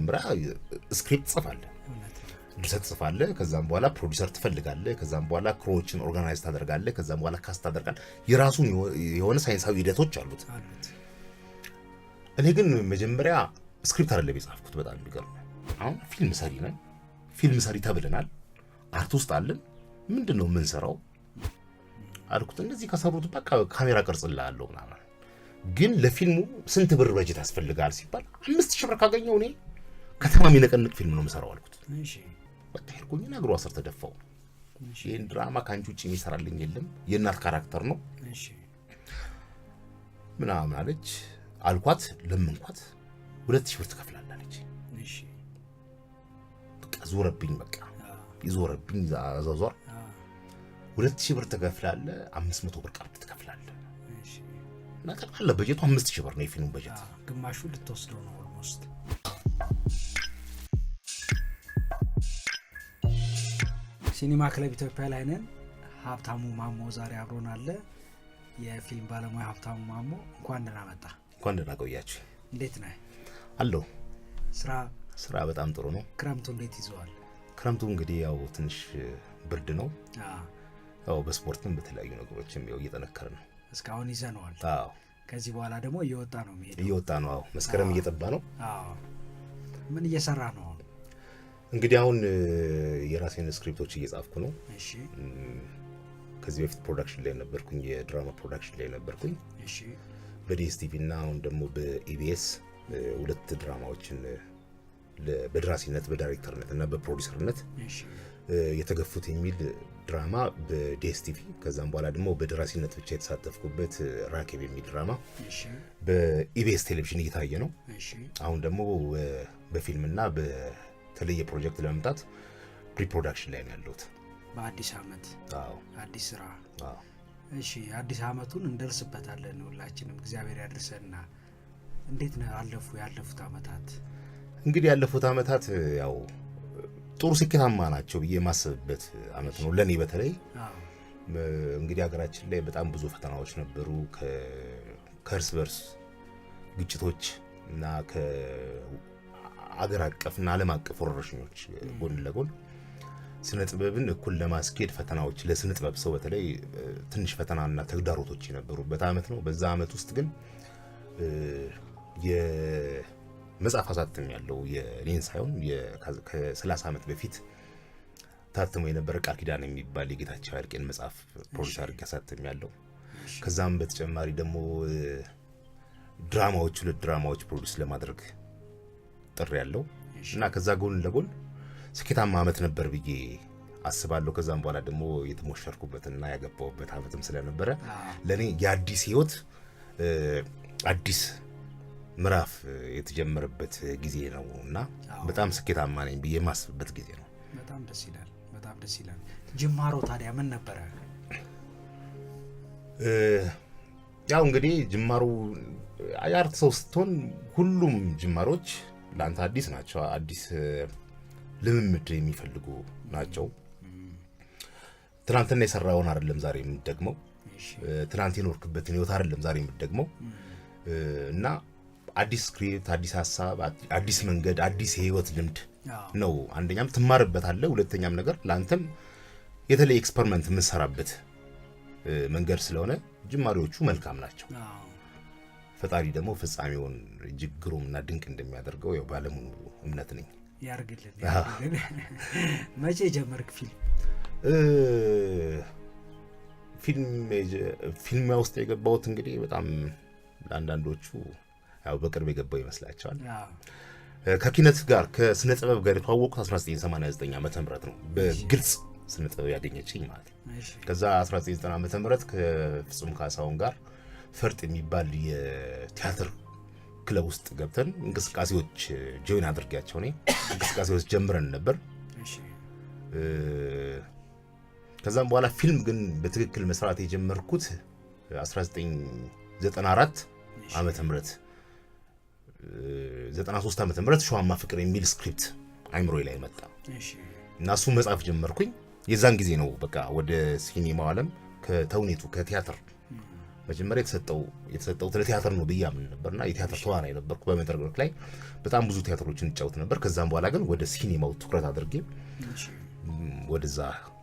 መጀመሪያ ስክሪፕት ጽፋለህ ድርሰት ጽፋለህ ከዛም በኋላ ፕሮዲዩሰር ትፈልጋለህ ከዛም በኋላ ክሮዎችን ኦርጋናይዝ ታደርጋለህ ከዛም በኋላ ካስት ታደርጋለህ የራሱን የሆነ ሳይንሳዊ ሂደቶች አሉት እኔ ግን መጀመሪያ ስክሪፕት አይደለም የጻፍኩት በጣም የሚገርም አሁን ፊልም ሰሪ ነን ፊልም ሰሪ ተብለናል አርት ውስጥ አለን ምንድነው ምን ሰራው አልኩት እንደዚህ ከሰሩት በቃ ካሜራ ቀርጽልሃለሁ ምናምን ግን ለፊልሙ ስንት ብር በጀት ያስፈልጋል ሲባል 5000 ብር ካገኘው እኔ ከተማ የሚነቀንቅ ፊልም ነው የምሰራው አልኩት እሺ በቃ ሄድኩኝና እግሩ አስር ተደፋው እሺ ይሄን ድራማ ካንቺ ውጪ የሚሰራልኝ የለም የእናት ካራክተር ነው እሺ ምናምን አለች አልኳት ለምንኳት 2000 ብር ትከፍላለች አለች እሺ በቃ ዞረብኝ በቃ ይዞረብኝ ዛዛዟር 2000 ብር ትከፍላለህ 500 ብር ቀርጥ ትከፍላለህ እሺ እና ጠቅላላ በጀቱ 5000 ብር ነው የፊልሙ በጀት ግማሹ ልትወስደው ነው ኦልሞስት ሲኒማ ክለብ ኢትዮጵያ ላይ ነን ሀብታሙ ማሞ ዛሬ አብሮን አለ የፊልም ባለሙያ ሀብታሙ ማሞ እንኳን ደህና መጣ እንኳን ደህና ቆያችሁ እንዴት ነህ አሎ ስራ በጣም ጥሩ ነው ክረምቱ እንዴት ይዟል ክረምቱ እንግዲህ ያው ትንሽ ብርድ ነው ያው በስፖርትም በተለያዩ ነገሮችም ያው እየተነከረ ነው እስካሁን ይዘነዋል አዎ ከዚህ በኋላ ደግሞ እየወጣ ነው አዎ መስከረም እየጠባ ነው አዎ ምን እየሰራ ነው እንግዲህ አሁን የራሴን ስክሪፕቶች እየጻፍኩ ነው እሺ ከዚህ በፊት ፕሮዳክሽን ላይ ነበርኩኝ የድራማ ፕሮዳክሽን ላይ ነበርኩኝ እሺ በዲኤስቲቪ እና አሁን ደግሞ በኢቢኤስ ሁለት ድራማዎችን በድራሲነት በዳይሬክተርነት እና በፕሮዲዩሰርነት እሺ የተገፉት የሚል ድራማ በዲኤስቲቪ ከዛም በኋላ ደግሞ በድራሲነት ብቻ የተሳተፍኩበት ራኬብ የሚል ድራማ እሺ በኢቢኤስ ቴሌቪዥን እየታየ ነው እሺ አሁን ደግሞ በፊልምና በተለየ ፕሮጀክት ለመምጣት ፕሪፕሮዳክሽን ላይ ነው ያለሁት በአዲስ አመት አዎ አዲስ ስራ አዎ እሺ አዲስ አመቱን እንደርስበታለን ሁላችንም እግዚአብሔር ያድርሰና እንዴት ነው ያለፉት አመታት እንግዲህ ያለፉት አመታት ያው ጥሩ ስኬታማ ናቸው በየማሰብበት አመት ነው ለኔ በተለይ እንግዲህ ሀገራችን ላይ በጣም ብዙ ፈተናዎች ነበሩ ከእርስ በርስ ግጭቶች እና ከአገር አቀፍና ዓለም አቀፍ ወረርሽኞች ጎን ለጎን ስነ ጥበብን እኩል ለማስኬድ ፈተናዎች ለስነ ጥበብ ሰው በተለይ ትንሽ ፈተናና ተግዳሮቶች የነበሩበት አመት ነው በዛ አመት ውስጥ ግን የመጽሐፍ አሳትም ያለው የኔን ሳይሆን ከ30 አመት በፊት ታትሞ የነበረ ቃል ኪዳን የሚባል የጌታቸው ያልቄን መጽሐፍ ፕሮዲዩስ አድርጌ አሳትም ያለው ከዛም በተጨማሪ ደግሞ ሁለት ድራማዎች ፕሮዲዩስ ለማድረግ ጥሪ ያለው እና ከዛ ጎን ለጎን ስኬታማ አመት ነበር ብዬ አስባለሁ ከዛም በኋላ ደግሞ የተሞሸርኩበትና ያገባውበት አመትም ስለነበረ ለኔ የአዲስ ህይወት አዲስ ምዕራፍ የተጀመረበት ጊዜ ነውና በጣም ስኬታማ ነኝ ብዬ ማስብበት ጊዜ ነው በጣም ደስ ይላል ጅማሮ ታዲያ ምን ነበር ያው እንግዲህ ጅማሩ አያርት ሰው ስትሆን ሁሉም ጅማሮች ለአንተ አዲስ ናቸው አዲስ ልምምድ የሚፈልጉ ናቸው ትናንትና የሰራውን አይደለም ዛሬ የምትደግመው ትናንት የኖርክበትን ህይወት አይደለም ዛሬ የምትደግመው እና አዲስ ስክሪፕት አዲስ ሐሳብ አዲስ መንገድ አዲስ ህይወት ልምድ ነው አንደኛም ትማርበታለህ ሁለተኛም ነገር ላንተም የተለየ ኤክስፐሪመንት የምትሰራበት መንገድ ስለሆነ ጅማሬዎቹ መልካም ናቸው ፈጣሪ ደግሞ ፍጻሜውን እጅግ ግሩምና ድንቅ እንደሚያደርገው ያው ባለሙሉ እምነት ነኝ ያርግልን መቼ ጀመርክ ፊልም ውስጥ የገባሁት እንግዲህ በጣም ለአንዳንዶቹ ያው በቅርብ የገባው ይመስላቸዋል ከኪነት ጋር ከስነ ጥበብ ጋር የተዋወቁት 1989 ዓመተ ምህረት ነው በግልጽ ስነ ጥበብ ያገኘችኝ ማለት ነው ከዛ 1990 ዓመተ ምህረት ከፍጹም ካሳሁን ጋር ፈርጥ የሚባል የቲያትር ክለብ ውስጥ ገብተን እንቅስቃሴዎች ጆይን አድርጋቸው ነኝ እንቅስቃሴዎች ጀምረን ነበር ከዛም በኋላ ፊልም ግን በትክክል መስራት የጀመርኩት 1994 ዓመተ ምህረት 93 ዓመተ ምህረት ሸዋማ ፍቅር የሚል ስክሪፕት አይምሮዬ ላይ መጣ እና እሱ መጻፍ ጀመርኩኝ የዛን ጊዜ ነው በቃ ወደ ሲኒማው ዓለም ከተውኔቱ ከቲያትር መጀመሪያ የተሰጠው ለቲያትር ነው ብያምን ነበርና የቲያትር ተዋናይ ነበርኩ በመድረክ ላይ በጣም ብዙ ቲያትሮችን እጫወት ነበር። ከዛም በኋላ ግን ወደ ሲኒማው ትኩረት አድርጌ ወደዛ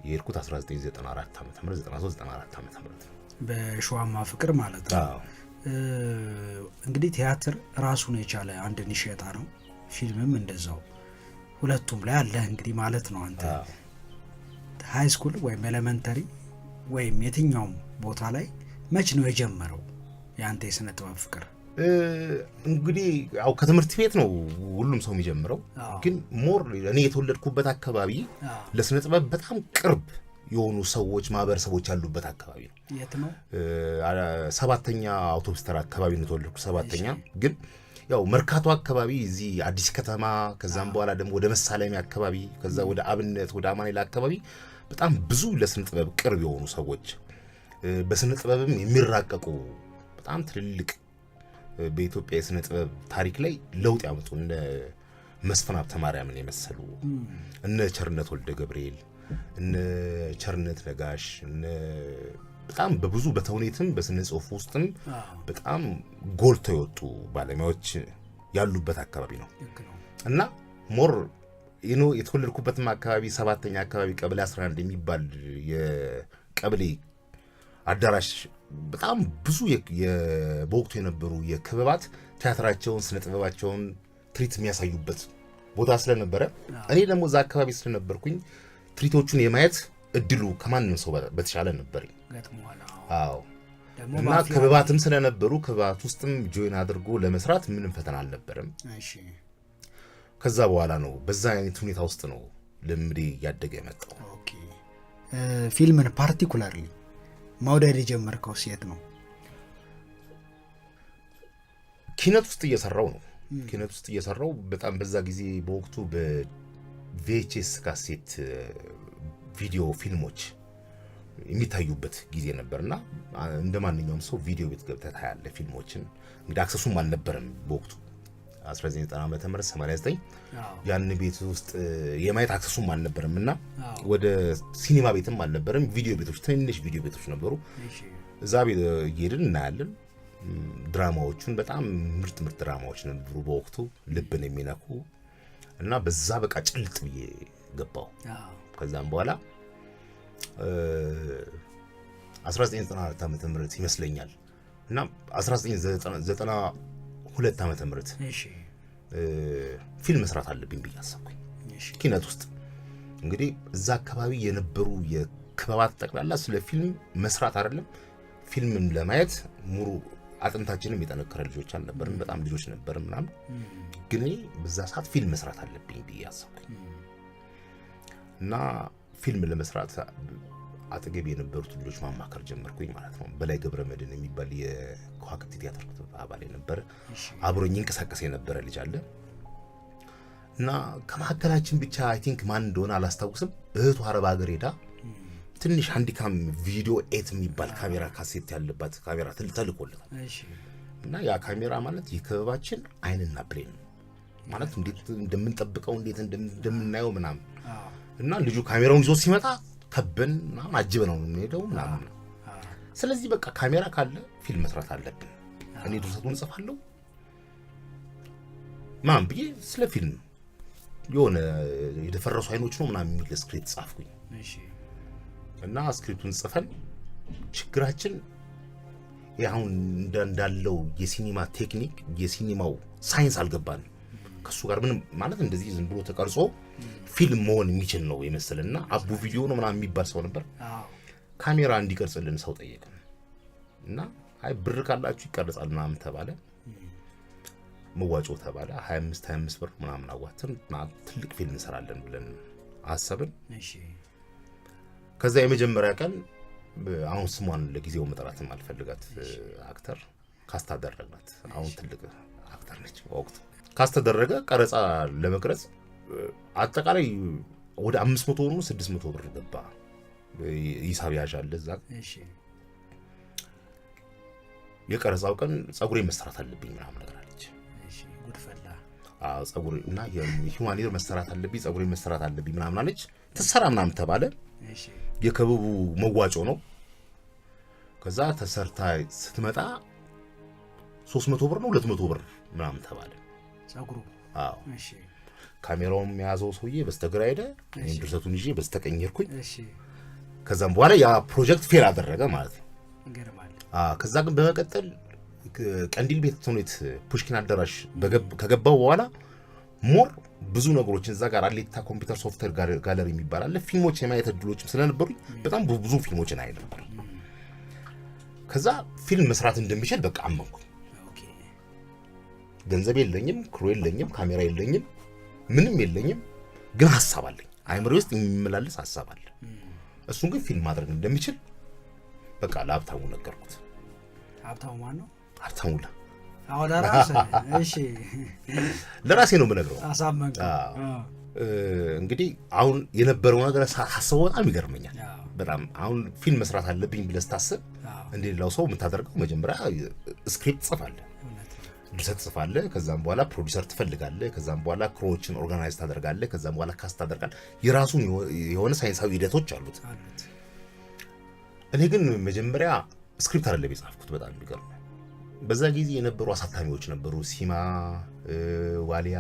የሄድኩት 1994 ዓመተ ምህረት 93 ዓመተ ምህረት በሸዋማ ፍቅር ማለት ነው። እንግዲህ ቲያትር ራሱን የቻለ አንድ ንሸጣ ነው፣ ፊልምም እንደዛው ሁለቱም ላይ አለ እንግዲህ ማለት ነው። አንተ ሃይ ስኩል ወይም ኤሌመንተሪ ወይም የትኛውም ቦታ ላይ መች ነው የጀመረው ያንተ የስነ ጥበብ ፍቅር? እንግዲህ ያው ከትምህርት ቤት ነው ሁሉም ሰው የሚጀምረው፣ ግን ሞር እኔ የተወለድኩበት አካባቢ ለስነ ጥበብ በጣም ቅርብ የሆኑ ሰዎች ማህበረሰቦች ያሉበት አካባቢ ነው። የት ነው? 7ኛ አውቶቡስ ተራ አካባቢ ነው የተወለድኩ። 7ኛ ግን ያው መርካቶ አካባቢ እዚህ አዲስ ከተማ፣ ከዛም በኋላ ደግሞ ወደ መሳለሚያ አካባቢ፣ ከዛ ወደ አብነት ወደ አማኑኤል አካባቢ በጣም ብዙ ለስነ ጥበብ ቅርብ የሆኑ ሰዎች በስነ ጥበብም የሚራቀቁ በጣም ትልልቅ በኢትዮጵያ የስነ ጥበብ ታሪክ ላይ ለውጥ ያመጡ እነ መስፍን ሀብተ ማርያምን የመሰሉ እነ ቸርነት ወልደ ገብርኤል፣ እነ ቸርነት ነጋሽ፣ በጣም በብዙ በተውኔትም በስነ ጽሁፍ ውስጥም በጣም ጎልተው የወጡ ባለሙያዎች ያሉበት አካባቢ ነው እና ሞር የተወለድኩበትም አካባቢ 7ኛ አካባቢ ቀበሌ 11 የሚባል የቀበሌ አዳራሽ በጣም ብዙ በወቅቱ የነበሩ የክበባት ቲያትራቸውን ስነ ጥበባቸውን ትርኢት የሚያሳዩበት ቦታ ስለነበረ እኔ ደግሞ እዛ አካባቢ ስለነበርኩኝ ትርኢቶቹን የማየት እድሉ ከማንም ሰው በተሻለ ነበር። አዎ እና ክበባትም ስለነበሩ ክበባት ውስጥም ጆይን አድርጎ ለመስራት ምንም ፈተና አልነበረም። ከዛ በኋላ ነው በዛ አይነት ሁኔታ ውስጥ ነው ልምዴ እያደገ የመጣው። ፊልምን ፓርቲኩላርሊ መውደድ የጀመርከው ሴት ነው? ኪነት ውስጥ እየሰራው ነው። ኪነት ውስጥ እየሰራው በጣም በዛ ጊዜ በወቅቱ በቪኤችኤስ ካሴት ቪዲዮ ፊልሞች የሚታዩበት ጊዜ ነበርና እንደ ማንኛውም ሰው ቪዲዮ ቤት ገብተህ ታያለህ ፊልሞችን። እንግዲህ አክሰሱም አልነበረም በወቅቱ 1990 ዓመተ ምህረት 89 ያን ቤት ውስጥ የማየት አክሰሱም አልነበረም እና ወደ ሲኒማ ቤትም አልነበረም። ቪዲዮ ቤቶች ትንሽ ቪዲዮ ቤቶች ነበሩ። እዛ ቤት እየሄድን እናያለን። ድራማዎቹን በጣም ምርጥ ድራማዎች ነበሩ በወቅቱ ልብን የሚነኩ እና በዛ በቃ ጭልጥ ብዬ ገባው። ከዛም በኋላ 1994 ዓመተ ምህረት ይመስለኛል እና 1992 ዓመተ ምህረት ፊልም መስራት አለብኝ ብዬ አሰብኩኝ። ኪነት ውስጥ እንግዲህ እዛ አካባቢ የነበሩ የክበባት ጠቅላላ ስለ ፊልም መስራት አይደለም ፊልምን ለማየት ሙሉ አጥንታችንም የጠነከረ ልጆች አልነበርን፣ በጣም ልጆች ነበርን ምናምን። ግን በዛ ሰዓት ፊልም መስራት አለብኝ ብዬ አሰብኩኝ እና ፊልም ለመስራት አጠገብ የነበሩት ልጆች ማማከር ጀመርኩኝ ማለት ነው። በላይ ገብረመድህን የሚባል የከዋክብት ቲያትር አባል የነበረ አብሮኝ እንቀሳቀስ የነበረ ልጅ አለ እና ከመካከላችን ብቻ አይ ቲንክ ማን እንደሆነ አላስታውስም፣ እህቱ አረብ ሀገር ሄዳ ትንሽ ሃንዲካም ቪዲዮ 8 የሚባል ካሜራ ካሴት ያለባት ካሜራ ተልኮለታል እና ያ ካሜራ ማለት የክበባችን አይንና ብሌን ማለት እንዴት እንደምንጠብቀው እንዴት እንደምናየው ምናምን እና ልጁ ካሜራውን ይዞ ሲመጣ ከበን ምናምን አጅበን ነው የምንሄደው ምናምን። ስለዚህ በቃ ካሜራ ካለ ፊልም መስራት አለብን። እኔ ድርሰቱን ጽፋለሁ ማን ብዬ ስለ ፊልም የሆነ የደፈረሱ አይኖች ነው ምናምን የሚል ስክሪፕት ጻፍኩኝ እና ስክሪፕቱን ጽፈን ችግራችን ያሁን እንዳለው የሲኒማ ቴክኒክ የሲኒማው ሳይንስ አልገባንም። ከሱ ጋር ምንም ማለት እንደዚህ ዝም ብሎ ተቀርጾ ፊልም መሆን የሚችል ነው የመሰለና አቡ ቪዲዮ ነው ምናምን የሚባል ሰው ነበር። ካሜራ እንዲቀርጽልን ሰው ጠየቅን እና አይ ብር ካላችሁ ይቀርጻል ምናምን ተባለ። መዋጮ ተባለ 25 ብር ምናምን አዋተን ትልቅ ፊልም እንሰራለን ብለን አሰብን። ከዛ የመጀመሪያ ቀን አሁን ስሟን ለጊዜው መጥራትም አልፈልጋት አክተር ካስት አደረግናት። አሁን ትልቅ አክተር ነች። ወቅቱ ካስት ተደረገ። ቀረጻ ለመቅረጽ አጠቃላይ ወደ 500 ነው 600 ብር ገባ። ሂሳብ ያዣል እዛ። የቀረጻው ቀን ጸጉሬ መሰራት አለብኝ ምናምን ነገር አለች። ጉድፈላ ጸጉሬ እና የሂውማኒር መሰራት አለብኝ ጸጉሬ መሰራት አለብኝ ምናምን አለች። ተሰራ ምናምን ተባለ። የከበቡ መዋጮ ነው። ከዛ ተሰርታ ስትመጣ 300 ብር ነው 200 ብር ምናምን ተባለ ጸጉሩ። አዎ እሺ ካሜራውን ያዘው ሰውዬ በስተግራ ሄደ ድርሰቱን ይዤ በስተቀኝ ሄድኩኝ እሺ ከዛም በኋላ ያ ፕሮጀክት ፌል አደረገ ማለት ነው ይገርማል ከዛ ግን በመቀጠል ቀንዲል ቤተ ተውኔት ፑሽኪን አዳራሽ ከገባው በኋላ ሞር ብዙ ነገሮችን እዛ ጋር አሌታ ኮምፒውተር ሶፍትዌር ጋለሪ የሚባል አለ ፊልሞች የማየት እድሎችም ስለነበሩኝ በጣም ብዙ ፊልሞችን አይ ነበር ከዛ ፊልም መስራት እንደሚችል በቃ አመንኩ ኦኬ ገንዘብ የለኝም ክሩ የለኝም ካሜራ የለኝም ምንም የለኝም ግን ሐሳብ አለኝ አይምሮ ውስጥ የሚመላለስ ሐሳብ አለ እሱን ግን ፊልም ማድረግ እንደሚችል በቃ ለሀብታሙ ነገርኩት ሀብታሙ ማን ነው ሀብታሙላ አዎ ለራሴ እሺ ለራሴ ነው የምነግረው አሳመንኩ እንግዲህ አሁን የነበረው ነገር ሐሳቡ በጣም ይገርመኛል በጣም አሁን ፊልም መስራት አለብኝ ብለህ ስታስብ እንደሌላው ሰው የምታደርገው መጀመሪያ ስክሪፕት ጽፋለህ ድርሰት ጽፋለህ ከዛም በኋላ ፕሮዲዩሰር ትፈልጋለህ ከዛም በኋላ ክሮዎችን ኦርጋናይዝ ታደርጋለህ ከዛም በኋላ ካስት ታደርጋለህ የራሱን የሆነ ሳይንሳዊ ሂደቶች አሉት እኔ ግን መጀመሪያ ስክሪፕት አይደለም የጻፍኩት በጣም የሚገርም በዛ ጊዜ የነበሩ አሳታሚዎች ነበሩ ሲማ ዋሊያ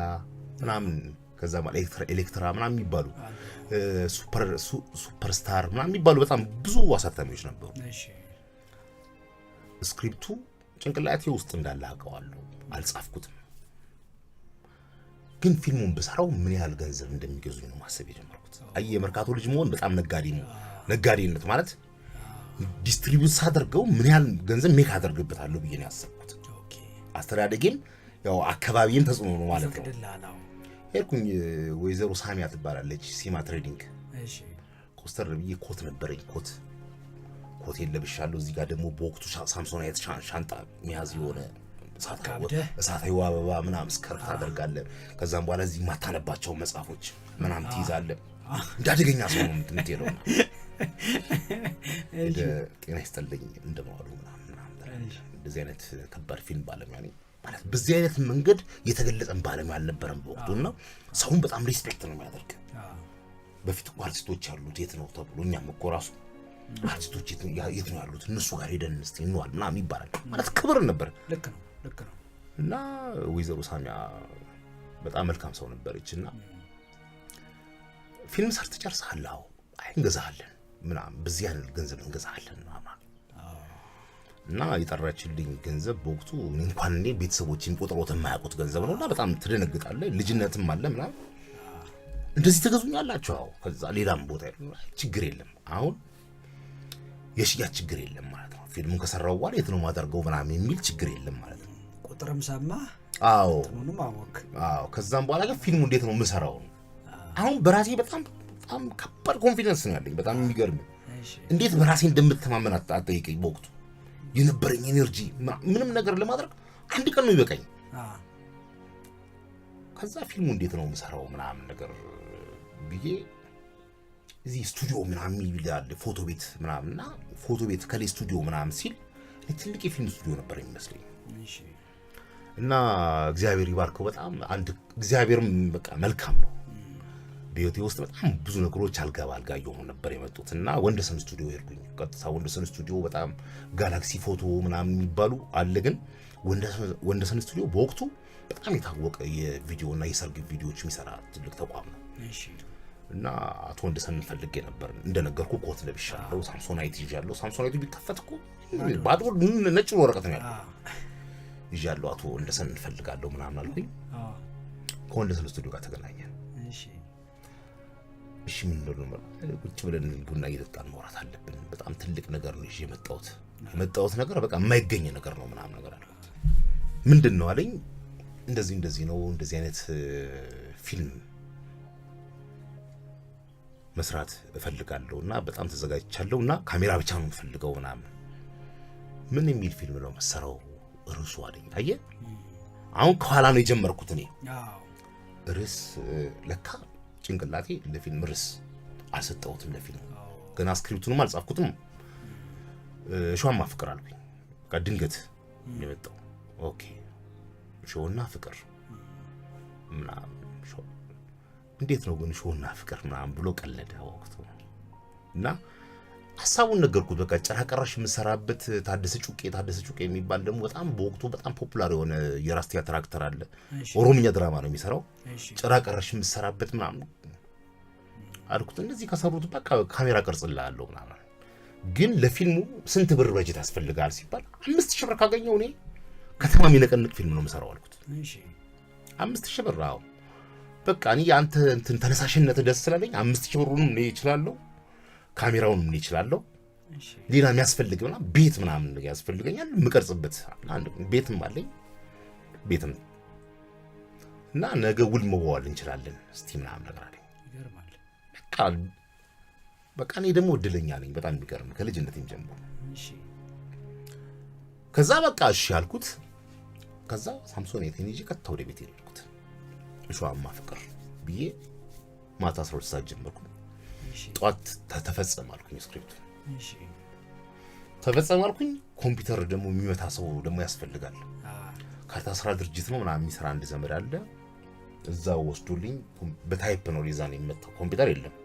ምናምን ከዛ ማለት ኤሌክትራ ምናምን የሚባሉ ሱፐርስታር ምናምን የሚባሉ በጣም ብዙ አሳታሚዎች ነበሩ እሺ ስክሪፕቱ ጭንቅላቴ ውስጥ እንዳለ አውቀዋለሁ አልጻፍኩትም ግን ፊልሙን በሰራው ምን ያህል ገንዘብ እንደሚገዙኝ ነው ማሰብ የጀመርኩት አየ መርካቶ ልጅ መሆን በጣም ነጋዴነት ማለት ዲስትሪቢዩት ሳደርገው ምን ያህል ገንዘብ ሜክ አደርግበታለሁ ብዬ ነው ያሰብኩት ኦኬ አስተዳደጌም ያው አካባቢን ተጽዕኖ ነው ማለት ነው ሄድኩኝ ወይዘሮ ሳሚያ ትባላለች ሲማ ትሬዲንግ እሺ ኮስተር ብዬ ኮት ነበረኝ ኮት የለብሻለሁ እዚህ ጋር ደግሞ በወቅቱ ሳምሶናይት ሻንጣ ሚያዝ የሆነ እሳታዊ አበባ ምናምን ስከርት አደርጋለሁ ከዛም በኋላ እዚህ ማታነባቸው መጽሐፎች ምናምን ትይዛለህ እንዳደገኛ ሰው ነው የምትሄደው ጤና ይስጥልኝ እንደማዋሉ ምናምን እንደዚህ አይነት ከባድ ፊልም ባለሙያ ነኝ ማለት በዚህ አይነት መንገድ የተገለጸን ባለሙያ አልነበረም በወቅቱና ሰውን በጣም ሪስፔክት ነው የሚያደርግ በፊት አርቲስቶች ያሉት የት ነው ተብሎ እኛም እኮ ራሱ አርቲስቶች የት ነው ያሉት እነሱ ጋር ሄደን እስቲ እንዋል ምናምን ይባላል ማለት ክብር ነበር ልክ ነው እና ወይዘሮ ሳሚያ በጣም መልካም ሰው ነበረችና ፊልም ሰርተ ጨርሰሃል አዎ እንገዛለን ምናምን በዚህ አይነት ገንዘብ እንገዛለን ምናምን እና የጠራችልኝ ገንዘብ በወቅቱ እንኳን እኔ ቤተሰቦቼን ቆጥሮት የማያውቁት ገንዘብ ነውና በጣም ትደነግጣለህ ልጅነትም አለ ምናምን እንደዚህ ተገዙኛላችሁ አዎ ከዛ ሌላም ቦታ ችግር የለም አሁን የሽያጭ ችግር የለም ማለት ነው ፊልሙን ከሰራው በኋላ የት ነው ማደርገው ምናምን የሚል ችግር የለም ማለት ነው ቁጥርም ሰማ አዎ ምንም አወቅ አዎ ከዛም በኋላ ግን ፊልሙ እንዴት ነው የምሰራው አሁን በራሴ በጣም ከባድ ኮንፊደንስ ነው ያለኝ በጣም የሚገርም እንዴት በራሴ እንደምተማመን አጠይቀኝ በወቅቱ የነበረኝ ኤነርጂ ምንም ነገር ለማድረግ አንድ ቀን ነው ይበቃኝ ከዛ ፊልሙ እንዴት ነው የምሰራው ምናምን ነገር ብዬ እዚህ ስቱዲዮ ምናምን ይላል ፎቶ ቤት ምናምንና ፎቶ ቤት ከሌ ስቱዲዮ ምናምን ሲል ትልቅ የፊልም ስቱዲዮ ነበር የሚመስለኝ እሺ እና እግዚአብሔር ይባርከው በጣም አንድ እግዚአብሔርም በቃ መልካም ነው በህይወቴ ውስጥ በጣም ብዙ ነገሮች አልጋ እየሆኑ ነበር የመጡትና ወንደሰን ስቱዲዮ ሄድኩኝ ቀጥታ ወንደሰን ስቱዲዮ በጣም ጋላክሲ ፎቶ ምናምን የሚባሉ አለ ግን ወንደሰን ስቱዲዮ በወቅቱ በጣም የታወቀ የቪዲዮና የሰርግ ቪዲዮዎች የሚሰራ ትልቅ ተቋም ነው እሺ እና አቶ ወንደሰን ፈልጌ ነበር እንደነገርኩ ኮት ለብሻለሁ ሳምሶናይት ይዣለሁ ሳምሶናይቱ ቢከፈትኩ ባዶ ነጭ ወረቀት ነው ያለው ይዣለሁ አቶ ወንደሰን እንፈልጋለሁ ምናምን አልኩኝ ከወንደሰን ስቱዲዮ ጋር ተገናኘን እሺ ምን ነው ቁጭ ብለን ቡና እየጠጣን ማውራት አለብን በጣም ትልቅ ነገር ነው የመጣሁት ነገር በቃ የማይገኝ ነገር ነው ምናምን ነገር አለ ምንድነው አለኝ እንደዚህ ነው እንደዚህ አይነት ፊልም መስራት እፈልጋለሁና በጣም ተዘጋጅቻለሁና ካሜራ ብቻ ነው የምፈልገው ምናምን ምን የሚል ፊልም ነው መሰራው ርዕሱ አለኝ አየህ አሁን ከኋላ ነው የጀመርኩት እኔ ርዕስ ለካ ጭንቅላቴ ለፊልም ርዕስ አልሰጠሁትም ለፊልም ገና ስክሪፕቱንም አልጻፍኩትም ሾህና ፍቅር አልኩኝ በቃ ድንገት የመጣው ኦኬ ሾህና ፍቅር ምናምን እንዴት ነው ግን ሾህና ፍቅር ምናምን ብሎ ቀለደ ወቅቱ እና ሐሳቡን ነገርኩት። በቃ ጭራ ቀረሽ የምሰራበት ታደሰ ጩቄ የሚባል ደግሞ በጣም በወቅቱ በጣም ፖፑላር የሆነ የራስ ቲያትር አክተር አለ። ኦሮምኛ ድራማ ነው የሚሰራው። ጭራ ቀረሽ የምሰራበት ምናምን አልኩት። እንደዚህ ከሰሩት በቃ ካሜራ ቀርጽልሃለሁ ምናምን፣ ግን ለፊልሙ ስንት ብር በጀት ያስፈልጋል ሲባል 5000 ብር ካገኘው እኔ ከተማ የሚነቀንቅ ፊልም ነው የምሰራው አልኩት። 5000 ብር። አዎ በቃ እኔ አንተ እንትን ተነሳሽነት ደስ ስላለኝ 5000 ብሩንም እኔ እችላለሁ፣ ካሜራውንም እኔ እችላለሁ። ሌላ የሚያስፈልግና ቤት ምናምን ያስፈልገኛል የምቀርጽበት ቤትም አለኝ ቤትም እና ነገ ውል መዋዋል እንችላለን እስቲ ምናምን ነገር አለኝ። በቃ እኔ ደግሞ እድለኛ ነኝ በጣም የሚገርም ከልጅነቴም ጀምሮ። ከዛ በቃ እሺ አልኩት። ከዛ ሳምሶን የቴኒጂ ቀጥታ ወደ ቤት ሄድኩት። እሷማ ፍቅር ብዬ ማታ 12 ሰዓት ጀመርኩ። ጧት ተፈጸመ አልኩኝ ስክሪፕቱ። ተፈጸመ አልኩኝ። ኮምፒውተር ደግሞ የሚመታ ሰው ደግሞ ያስፈልጋል። ካርታ ስራ ድርጅት ነው ምናምን የሚሰራ አንድ ዘመድ አለ። እዛው ወስዶልኝ በታይፕ ነው ሊዛን የሚመጣው ኮምፒውተር የለም።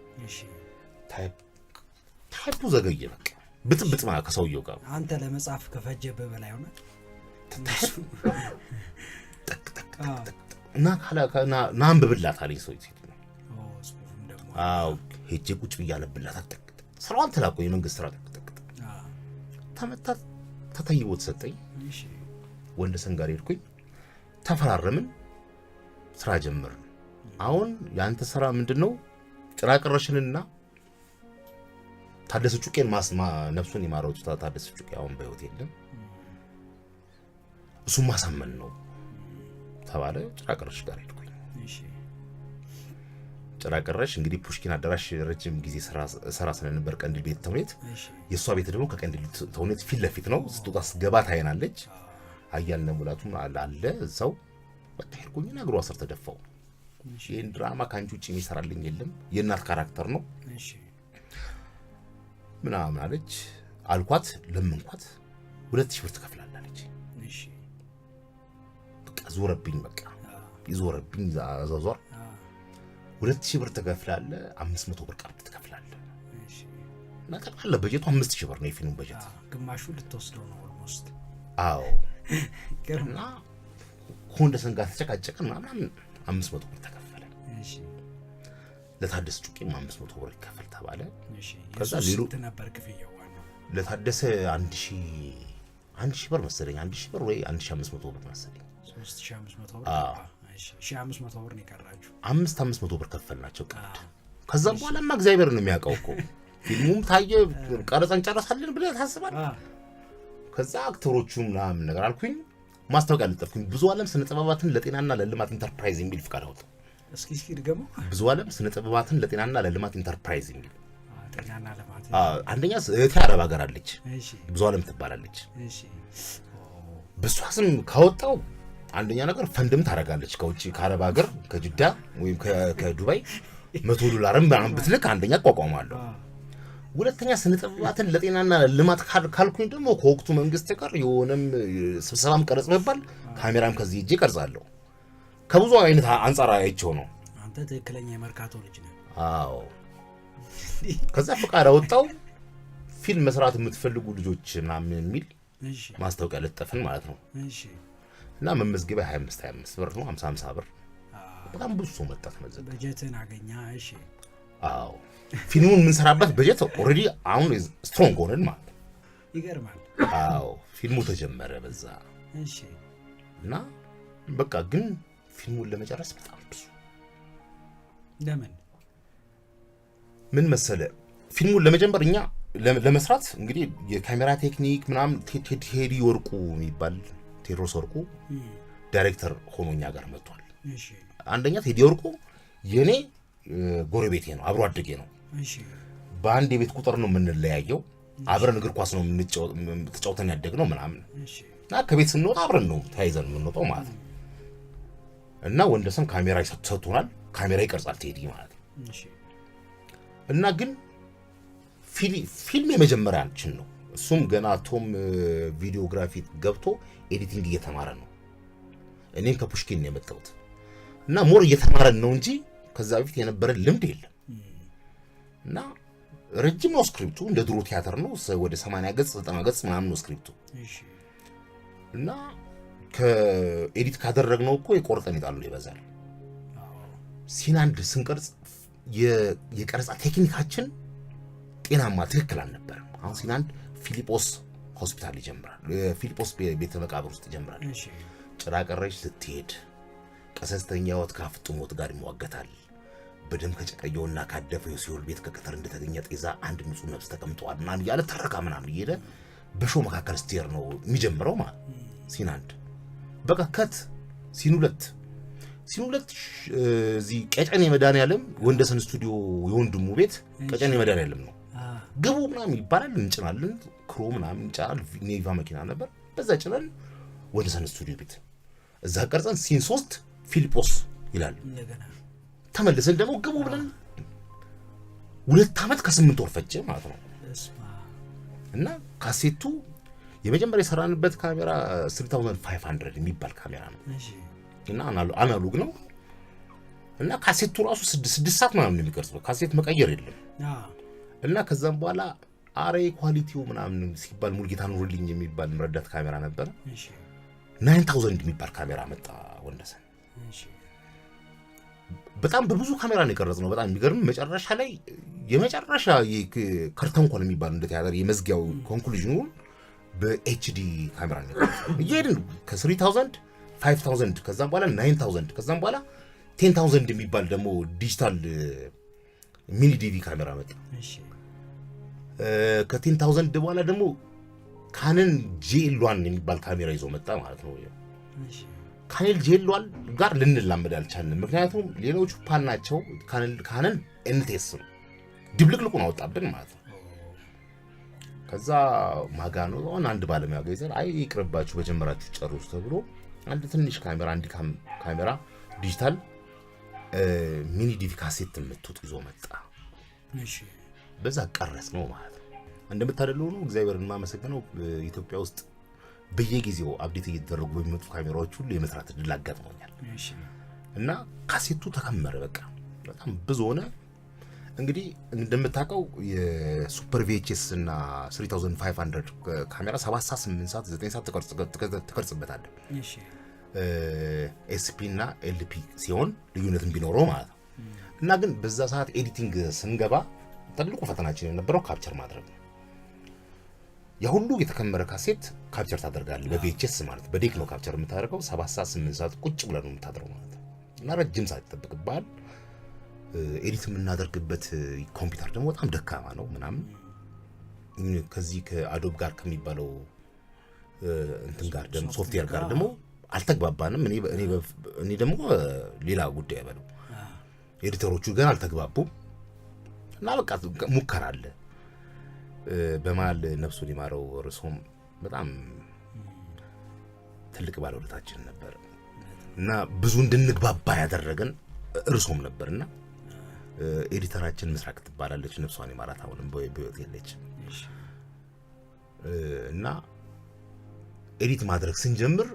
ታይፑ ዘገየ። በቃ ብጥብጥ ማለት ከሰውየው ጋር አንተ ለመጻፍ ከፈጀበ በላይ ሆነ። እና አንብብላት አለኝ ሰው ይሄድ ነው። አዎ ሄጄ ቁጭ ብያለብላት ስራዋን ተላቆ የመንግስት ስራ ተመታ ተተይቦ ተሰጠኝ። ወንደሰን ጋር ሄድኩኝ። ተፈራረምን፣ ስራ ጀመርን። አሁን ያንተ ስራ ምንድነው? ጭራ ቀረሽንና ታደሰ ጩቄን ነፍሱን ይማረው ታደሰ ጩቄ አሁን በህይወት የለም፣ እሱ ማሳመን ነው ተባለ። ጭራ ቀረሽ ጋር ሄድኩኝ። ጭራ ቀረሽ እንግዲህ ፑሽኪን አዳራሽ ረጅም ጊዜ ስራ ስለነበር ቀንዲል ቤት ተውኔት፣ የሷ ቤት ደግሞ ከቀንዲል ተውኔት ፊት ለፊት ነው። ስትወጣ ስገባ ታየናለች። አያልነ ሙላቱም አለ እዛው። በቃ ሄድኩኝና እግሯ ስር ተደፋው። ይሄን ድራማ ካንቺ ውጪ የሚሰራልኝ የለም፣ የእናት ካራክተር ነው ምናምን አለች። አልኳት፣ ለምንኳት 2000 ብር ትከፍላለች። በቃ ዞረብኝ፣ በቃ ይዞረብኝ ዛዛዟር 2000 ብር ትከፍላለ፣ 500 ብር ቀርጥ ትከፍላለ። እና ጠቅላላ በጀቱ 5000 ብር ነው የፊልሙ በጀት። ግማሹ ልትወስደው ነው ኦልሞስት። አዎ ገርና ኮንደሰን ጋር ተጨቃጨቀን ምናምን 500 ብር ተከፈለ። ለታደሰ ጩቄም 500 ብር ይከፈል ተባለ። ከዛ ሌሎች ነበር ክፍያው ነው ለታደሰ 1000 ብር መሰለኝ፣ 1000 ብር ወይ 1500 ብር መሰለኝ፣ 3500 ብር። 1500 ብር ነው የቀራችሁ። 500 ብር ከፈልናቸው ቀድ። ከዛ በኋላማ እግዚአብሔር ነው የሚያውቀው እኮ ፊልሙም ታየ፣ ቀረጻን ጨረሳለን ብለህ ታስባለህ። ከዛ አክተሮቹ ምናምን ነገር አልኩኝ፣ ማስታወቂያ ለጠፍኩኝ። ብዙ ዓለም ስነ ጥበባትን ለጤናና ለልማት ኢንተርፕራይዝ የሚል ፍቃድ አወጣ። እስኪ ደግሞ ብዙ ዓለም ስነ ጥበባትን ለጤናና ለልማት ኢንተርፕራይዝ የሚል ጤናና ለልማት። አንደኛ እህቴ አረብ ሀገር አለች፣ ብዙ ዓለም ትባላለች። በሷ ስም ካወጣው አንደኛ ነገር ፈንድም ታረጋለች ከውጪ ከአረብ ሀገር ከጅዳ ወይም ከዱባይ $100 ምናምን ብትልክ አንደኛ አቋቋማለሁ። ሁለተኛ ስነ ጥበባትን ለጤናና ለልማት ካልኩኝ ደግሞ ከወቅቱ መንግስት ጋር የሆነም ስብሰባም ቀረጽ መባል ካሜራም ከዚህ እጄ ቀርጻለሁ። ከብዙ አይነት አንጻር አይቼው ነው። አንተ ትክክለኛ የመርካቶ ልጅ ነህ። አዎ። ከዛ ፍቃድ አወጣው። ፊልም መስራት የምትፈልጉ ልጆች ምናምን የሚል ማስታወቂያ ለጠፍን ማለት ነው። እና መመዝገቢያ 25 ብር ነው፣ 50 ብር። በጣም ብዙ ሰው መጣ ተመዘገበ። በጀትን አገኛ። እሺ። አዎ ፊልሙን የምንሰራበት በጀት ኦልሬዲ አሁን ስትሮንግ ሆነን ማለት ይገርማል። አዎ ፊልሙ ተጀመረ በዛ። እሺ። እና በቃ ግን ፊልሙን ለመጨረስ በጣም ብዙ ለምን ምን መሰለ፣ ፊልሙን ለመጀመር እኛ ለመስራት እንግዲህ የካሜራ ቴክኒክ ምናምን ቴዲ ወርቁ የሚባል ቴዎድሮስ ወርቁ ዳይሬክተር ሆኖኛ ጋር መጥቷል። እሺ። አንደኛ ቴዲ ወርቁ የኔ ጎረቤቴ ነው፣ አብሮ አደጌ ነው። እሺ። በአንድ የቤት ቁጥር ነው የምንለያየው። አብረን እግር ኳስ ነው ተጫውተን ያደግነው ምናምን። እሺ። እና ከቤት ስንወጣ አብረን ነው ተያይዘን የምንወጣው ማለት ነው። እና ወንደሰን ካሜራ ሰጥቶናል፣ ካሜራ ይቀርጻል ቴዲ ማለት ነው። እሺ። እና ግን ፊልም የመጀመሪያችን ነው። እሱም ገና ቶም ቪዲዮግራፊ ገብቶ ኤዲቲንግ እየተማረ ነው። እኔም ከፑሽኪን ነው የመጣሁት እና ሞር እየተማረን ነው እንጂ ከዛ በፊት የነበረ ልምድ የለም። እና ረጅም ነው ስክሪፕቱ እንደ ድሮ ቲያትር ነው ወደ 80 ገጽ 90 ገጽ ምናምን ነው ስክሪፕቱ እና ከኤዲት ካደረግነው እኮ የቆርጠን ይጣሉ ይበዛል ሲን አንድ ስንቀርጽ የቀረጻ ቴክኒካችን ጤናማ ትክክል አልነበረም አሁን ሲን አንድ ፊሊጶስ ሆስፒታል ይጀምራል ፊሊጶስ ቤተ መቃብር ውስጥ ይጀምራል ጭራ ቀረሽ ስትሄድ ቀሰስተኛ ወጥ ካፍጥሞት ጋር ይዋገታል በደም ከጨቀየውና ካደፈው ሲኦል ቤት ከከተር እንደተገኘ ጤዛ አንድ ንጹህ ነፍስ ተቀምጧል ማን ያለ ተረካ ምናምን ይሄደ በሾ መካከል ስቴር ነው የሚጀምረው ማለት ሲን አንድ በቃ ከት ሲን ሁለት እዚህ ቀጨኔ መድኃኒዓለም ወንደሰን ስቱዲዮ የወንድሙ ቤት ቀጨኔ መድኃኒዓለም ነው ግቡ ምናምን ይባላል እንጭናለን ክሮ ምናምን እንጫል ኔቫ መኪና ነበር በዛ ጭነን ወንደሰን ስቱዲዮ ቤት እዛ ቀርጸን ሲን 3 ፊሊጶስ ይላል ተመልሰን ደግሞ ግቡ ብለን 2 ዓመት ከ8 ወር ፈጀ ማለት ነው እና ካሴቱ የመጀመሪያ የሰራንበት ካሜራ 3500 የሚባል ካሜራ ነው እና አናሎግ ነው እና ካሴቱ ራሱ 6 ሰዓት ምናምን የሚቀርጸው ካሴት መቀየር የለም እና ከዛም በኋላ አሬ ኳሊቲው ምናምን ሲባል ሙልጌታ ኑርልኝ የሚባል ረዳት ካሜራ ነበር 9000 የሚባል ካሜራ መጣ ወንደሰን በጣም በብዙ ካሜራ ነው የቀረጽነው በጣም የሚገርም መጨረሻ ላይ የመጨረሻ ከርተን ኮል የሚባል እንደ ቲያትር የመዝጊያው ኮንክሉዥኑ በኤችዲ ካሜራ ነው ይሄድን ከ3000 5000 ከዛም በኋላ 9000 ከዛም በኋላ 10000 የሚባል ደግሞ ዲጂታል ሚኒ ዲቪ ካሜራ መጣ ከ10000 በኋላ ደግሞ ካነን ጄል1 የሚባል ካሜራ ይዞ መጣ ማለት ነው ካነን ጄል1 ጋር ልንላመድ አልቻልንም ምክንያቱም ሌሎቹ ፓል ናቸው ካነን ኤንቴስ ነው ድብልቅልቁን አወጣብን ማለት ነው ከዛ ማጋኖ አንድ ባለሙያ ገይዘን አይ ይቅርባችሁ በጀመራችሁ ጨርሱ ተብሎ አንድ ትንሽ ካሜራ አንድ ካሜራ ዲጂታል ሚኒ ዲቪ ካሴት ምትውጥ ይዞ መጣ በዛ ቀረጽ ነው ማለት ነው እንደምታደለው ነው እግዚአብሔርን ማመሰግነው ኢትዮጵያ ውስጥ በየጊዜው አፕዴት እየተደረጉ በሚመጡ ካሜራዎች ሁሉ የመስራት እድል አጋጥሞኛል እና ካሴቱ ተከመረ በጣም ብዙ ሆነ እንግዲህ እንደምታውቀው የሱፐር ቪኤችኤስ እና 3500 ካሜራ 7 ሰዓት 8 ሰዓት 9 ሰዓት ተቀርጽበታል ኤስፒ እና ኤልፒ ሲሆን ልዩነትም ቢኖረው ማለት ነው እና ግን በዛ ሰዓት ኤዲቲንግ ስንገባ ትልቁ ፈተናችን የነበረው ካፕቸር ማድረግ ነው የሁሉ የተከመረ ካሴት ካፕቸር ታደርጋለህ በቪኤችኤስ ማለት በዴክ ነው ካፕቸር የምታደርገው 7 ሰዓት 8 ሰዓት ቁጭ ብለህ ነው የምታደርገው ማለት እና ረጅም ሰዓት ይጠብቅብሃል ኤዲት የምናደርግበት ኮምፒውተር ደግሞ በጣም ደካማ ነው ምናምን ከዚህ ከአዶብ ጋር ከሚባለው እንትን ጋር ደግሞ ሶፍትዌር ጋር ደግሞ አልተግባባንም እኔ ደግሞ ሌላ ጉዳይ ያለው ኤዲተሮቹ ግን አልተግባቡም እና በቃ ሙከራ አለ በማል ነፍሱን ይማረው ርሶም በጣም ትልቅ ባለውለታችን ነበር እና ብዙ እንድንግባባ ያደረገን ርሶም ነበርና ኤዲተራችን ምስራቅ ትባላለች ነፍሷን ይማራት አሁንም በህይወት የለች እና ኤዲት ማድረግ ስንጀምር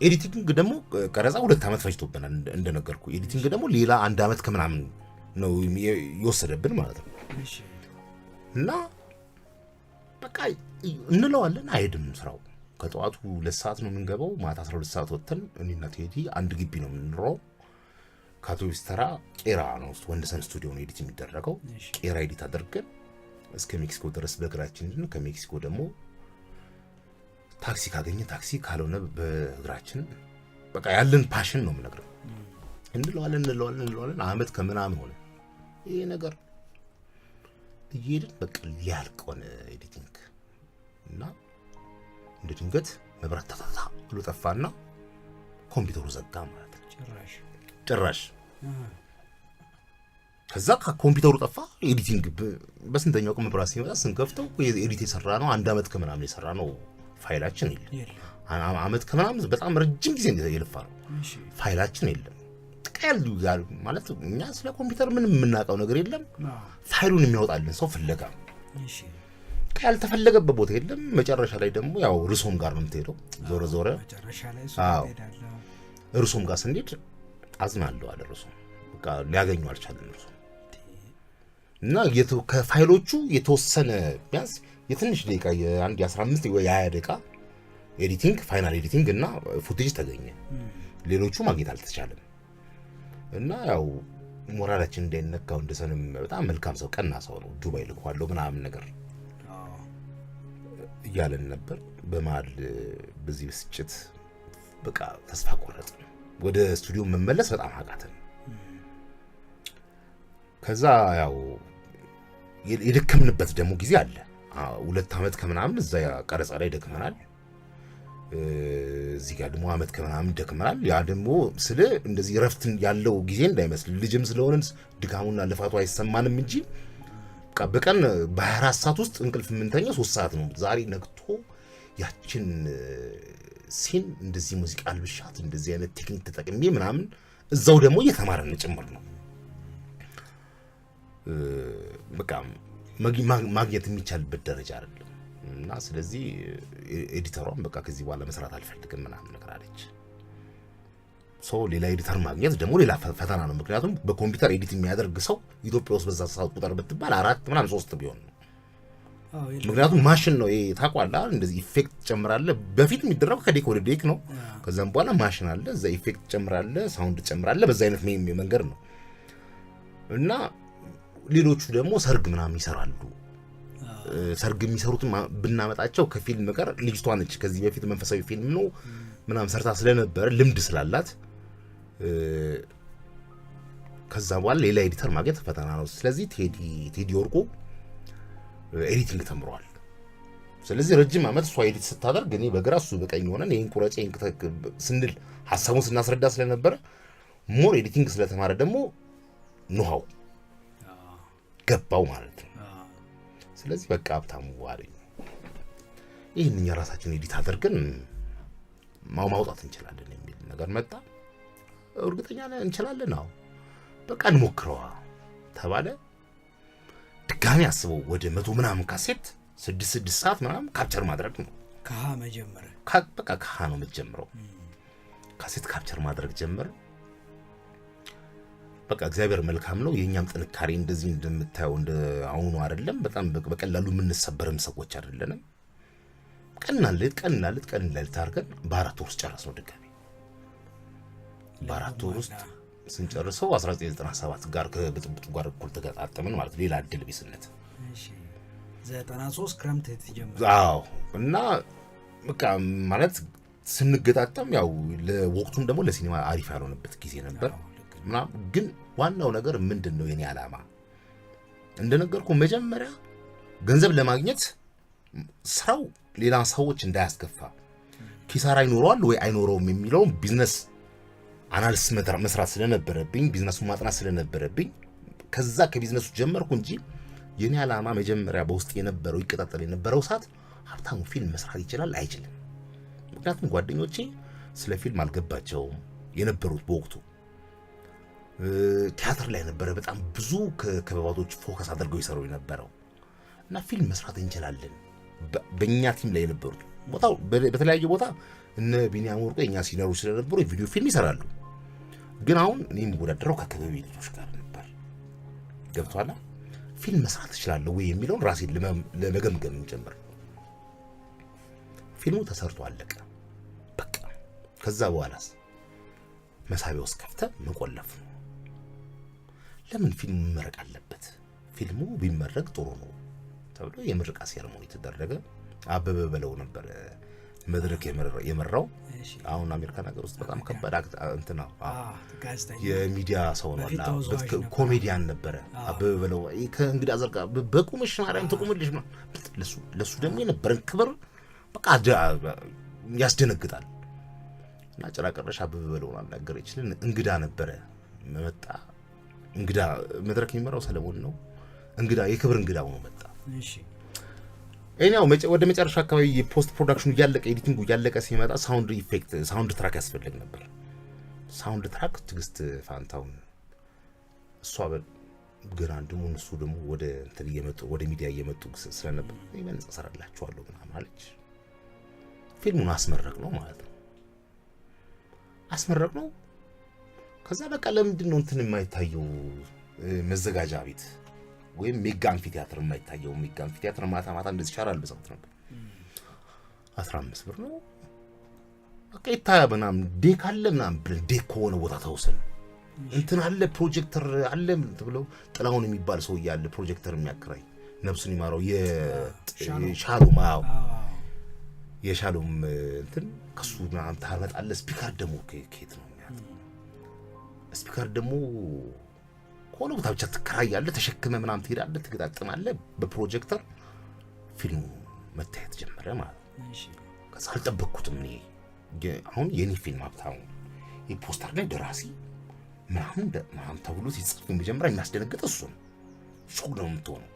ኤዲቲንግ ደግሞ ቀረጻ 2 ዓመት ፈጅቶብናል እንደነገርኩ ኤዲቲንግ ደግሞ ሌላ 1 ዓመት ከምናምን ነው ይወሰደብን ማለት ነው እና በቃ እንለዋለን አይደም ስራው ከጠዋቱ 2 ሰዓት ነው የምንገባው ማታ 12 ሰዓት ወጥተን እኔና ቴዲ አንድ ግቢ ነው የምንኖረው ካቶሊክ ተራ ቄራ ነው ወንደሰን ስቱዲዮ ነው ኤዲት የሚደረገው ቄራ ኤዲት አድርገን እስከ ሜክሲኮ ድረስ በእግራችን ከሜክሲኮ ደግሞ ታክሲ ካገኘ ታክሲ ካልሆነ በእግራችን በቃ ያለን ፓሽን ነው የምነግረው እንለዋለን አመት ከምናምን ሆነ ይሄ ነገር እየሄድን በቃ ሊያልቅ ሆነ ኤዲቲንግ እና እንደ ድንገት መብራት ተታታ ብሎ ጠፋና ኮምፒውተሩ ዘጋ ማለት ጭራሽ ከዛ ኮምፒውተሩ ጠፋ ኤዲቲንግ በስንተኛው ቀን መብራት ሲመጣ ስንከፍተው ኤዲት የሰራ ነው 1 ዓመት ከምናምን የሰራ ነው ፋይላችን የለም አመት ከምናምን በጣም ረጅም ጊዜ የለፋ ነው ፋይላችን የለም ቀልዱ ጋር ማለት እኛ ስለ ኮምፒውተር ምንም የምናውቀው ነገር የለም ፋይሉን የሚያወጣልን ሰው ፍለጋ ቃል ተፈለገበት ቦታ የለም መጨረሻ ላይ ደግሞ ያው ርሶም ጋር ነው የምትሄደው ዞረ መጨረሻ ላይ ሄዳለሁ ርሶም ጋር ስንሄድ አዝናለሁ አለ ርሶም በቃ ሊያገኙ አልቻለም ርሶም እና ከፋይሎቹ የተወሰነ ቢያንስ የትንሽ ደቂቃ የአንድ 15 ወይ 20 ደቂቃ ኤዲቲንግ ፋይናል ኤዲቲንግ እና ፉቴጅ ተገኘ። ሌሎቹ ማግኘት አልተቻለም። እና ያው ሞራላችን እንዳይነካው እንደሰንም በጣም መልካም ሰው ቀና ሰው ነው ዱባይ ልኳለሁ ምናምን ነገር እያለን ነበር። በመሀል በዚህ ብስጭት በቃ ተስፋ ቆረጥን። ወደ ስቱዲዮ መመለስ በጣም አቃተን። ከዛ ያው የደከምንበት ደግሞ ጊዜ አለ 2 አመት ከምናምን እዛ ቀረጻ ላይ ደክመናል። እዚህ ጋር ደግሞ አመት ከምናምን ደክመናል። ያ ደግሞ ስለ እንደዚህ ረፍት ያለው ጊዜ እንዳይመስል ልጅም ስለሆነን ድካሙና ልፋቱ አይሰማንም እንጂ በቀን በ24 ሰዓት ውስጥ እንቅልፍ የምንተኛው 3 ሰዓት ነው። ዛሬ ነግቶ ያችን ሲን እንደዚህ ሙዚቃ አልብሻት እንደዚህ አይነት ቴክኒክ ተጠቅሜ ምናምን እዛው ደግሞ እየተማረን ጭምር ነው። በቃ ማግኘት የሚቻልበት ደረጃ አይደለም። እና ስለዚህ ኤዲተሯን በቃ ከዚህ በኋላ መስራት አልፈልግም ምናምን ነገር አለች። ሌላ ኤዲተር ማግኘት ደግሞ ሌላ ፈተና ነው። ምክንያቱም በኮምፒውተር ኤዲት የሚያደርግ ሰው ኢትዮጵያ ውስጥ በዛ ሰዓት ቁጥር ብትባል 4 ምናምን 3 ቢሆን ነው። ምክንያቱም ማሽን ነው ይሄ ታውቃለህ። እንደዚህ ኢፌክት ጨምራለህ። በፊት የሚደረገው ከዴክ ወደ ዴክ ነው። ከዛም በኋላ ማሽን አለ፣ እዛ ኢፌክት ጨምራለህ፣ ሳውንድ ጨምራለህ። በዛ አይነት መንገድ ነው። እና ሌሎቹ ደግሞ ሰርግ ምናምን ይሰራሉ። ሰርግ የሚሰሩትን ብናመጣቸው ከፊልም ጋር ልጅቷ ነች ከዚህ በፊት መንፈሳዊ ፊልም ነው ምናምን ሰርታ ስለነበረ ልምድ ስላላት ከዛ በኋላ ሌላ ኤዲተር ማግኘት ፈተና ነው። ስለዚህ ቴዲ ወርቁ ኤዲቲንግ ተምሯል። ስለዚህ ረጅም አመት እሷ ኤዲት ስታደርግ እኔ በግራ እሱ በቀኝ ሆነን ይሄን ቁረጭ ስንል ሐሳቡን ስናስረዳ ስለነበረ ሞር ኤዲቲንግ ስለተማረ ደግሞ ኖሃው ገባው ማለት ነው። ስለዚህ በቃ ሀብታሙ አለኝ ይሄን እኛ ራሳችን ኤዲት አድርገን ማውጣት እንችላለን የሚል ነገር መጣ። እርግጠኛ ነኝ እንችላለን። አዎ በቃ እንሞክረዋ ተባለ። ድጋሚ አስበው ወደ 100 ምናምን ካሴት 6 ሰዓት ምናምን ካፕቸር ማድረግ ነው። ከሃ መጀመር በቃ ከሃ ነው የምትጀምረው። ካሴት ካፕቸር ማድረግ ጀመር። በቃ እግዚአብሔር መልካም ነው። የኛም ጥንካሬ እንደዚህ እንደምታየው እንደ አሁኑ አይደለም። በጣም በቀላሉ የምንሰበርም ሰዎች አይደለንም። ቀናለት አድርገን በ4 ወር ውስጥ ጨረስነው። ድጋሚ በ4 ወር ውስጥ ስንጨርሰው 1997 ጋር ከብጥብጡ ጋር እኩል ተገጣጠምን ማለት ሌላ እድል ቢስነት። እሺ 93 ክረምት ተጀመረ። አዎ እና በቃ ማለት ስንገጣጠም ያው ለወቅቱም ደግሞ ለሲኒማ አሪፍ ያልሆነበት ጊዜ ነበር። ግን ዋናው ነገር ምንድነው የኔ ዓላማ እንደነገርኩ መጀመሪያ ገንዘብ ለማግኘት ስራው ሌላ ሰዎች እንዳያስከፋ ኪሳራ ይኖረዋል ወይ አይኖረውም የሚለው ቢዝነስ አናሊሲስ መስራት ስለነበረብኝ ቢዝነሱን ማጥናት ስለነበረብኝ ከዛ ከቢዝነሱ ጀመርኩ እንጂ የኔ ዓላማ መጀመሪያ በውስጥ የነበረው ይቀጣጠል የነበረው ሰዓት ሀብታሙ ፊልም መስራት ይችላል አይችልም። ምክንያቱም ጓደኞቼ ስለ ፊልም አልገባቸውም የነበሩት በወቅቱ ቲያትር ላይ ነበረ በጣም ብዙ ከበባቶች ፎከስ አድርገው ይሰሩ የነበረው እና ፊልም መስራት እንችላለን። በእኛ ቲም ላይ የነበሩት ቦታው በተለያየ ቦታ እነ ቢኒያም ወርቁ የኛ ሲነሩ ስለነበሩ ቪዲዮ ፊልም ይሰራሉ። ግን አሁን እኔ የምወዳደረው ከክበቤ ልጆች ጋር ነበር። ገብቷል። ፊልም መስራት እችላለሁ ወይ የሚለውን ራሴን ለመገምገም ጀመር። ፊልሙ ተሰርቶ አለቀ። በቃ ከዛ በኋላስ መሳቢያ ውስጥ ከፍተን መቆለፍ ነው። ለምን ፊልሙ መመረቅ አለበት? ፊልሙ ቢመረቅ ጥሩ ነው ተብሎ የምርቃ ሴሬሞኒ ተደረገ። አበበ በለው ነበር መድረክ የመራው። አሁን አሜሪካን ሀገር ውስጥ በጣም ከባድ እንትና የሚዲያ ሰው ነው እና ኮሜዲያን ነበረ አበበ በለው። ከእንግዲህ አዘርጋ በቁምሽ ማርያም ተቁምልሽ ነው ለሱ ደግሞ የነበረን ክብር በቃ ያስደነግጣል። እና ጭራቀረሽ አበበ በለው አናገረ ይችላል። እንግዳ ነበረ መጣ። እንግዳ መድረክ የሚመራው ሰለሞን ነው። እንግዳ የክብር እንግዳው ነው መጣ። እሺ እኛው ወደ መጨረሻ አካባቢ የፖስት ፕሮዳክሽኑ ያለቀ ኤዲቲንጉ ያለቀ ሲመጣ ሳውንድ ኢፌክት ሳውንድ ትራክ ያስፈልግ ነበር። ሳውንድ ትራክ ትግስት ፋንታውን እሷ ገና እሱ ደግሞ ወደ እንትን እየመጡ ወደ ሚዲያ እየመጡ ስለነበር ይመን ጸሰራላችኋለሁ ምናምን አለች። ፊልሙን አስመረቅ ነው ማለት ነው። አስመረቅ ነው። ከዛ በቃ ለምንድን ነው እንትን የማይታየው መዘጋጃ ቤት ወይም ሜጋ አምፊቲያትር የማይታየው ሜጋ አምፊቲያትር ማታ እንደዚህ ቻራል በሰውት ነበር 15 ብር ነው በቃ ይታያ ምናምን ዴክ አለ ምናምን ዴክ ከሆነ ቦታ ተወሰነ እንትን አለ ፕሮጀክተር አለ ተብለው ጥላውን የሚባል ሰው ያለ ፕሮጀክተር የሚያከራይ ነፍሱን ይማረው የሻሎም የሻሎም እንትን ከሱ ምናምን ታመጣለ ስፒከር ደግሞ ከየት ነው የሚያመጣው ስፒከር ደግሞ ኮሎ ቦታ ብቻ ትከራያለህ ተሸክመ ምናምን ትሄዳለህ ትገጣጥማለህ በፕሮጀክተር ፊልሙ መታየት ጀመረ ማለት ነው እሺ ከዛ አልጠበቅኩትም እኔ አሁን የኔ ፊልም ሀብታሙ የፖስተር ላይ ደራሲ ምናምን ተብሎ ሲጽፍ መጀመሪያ የሚያስደነግጥ እሱ ነው ሾክ ነው የምትሆነው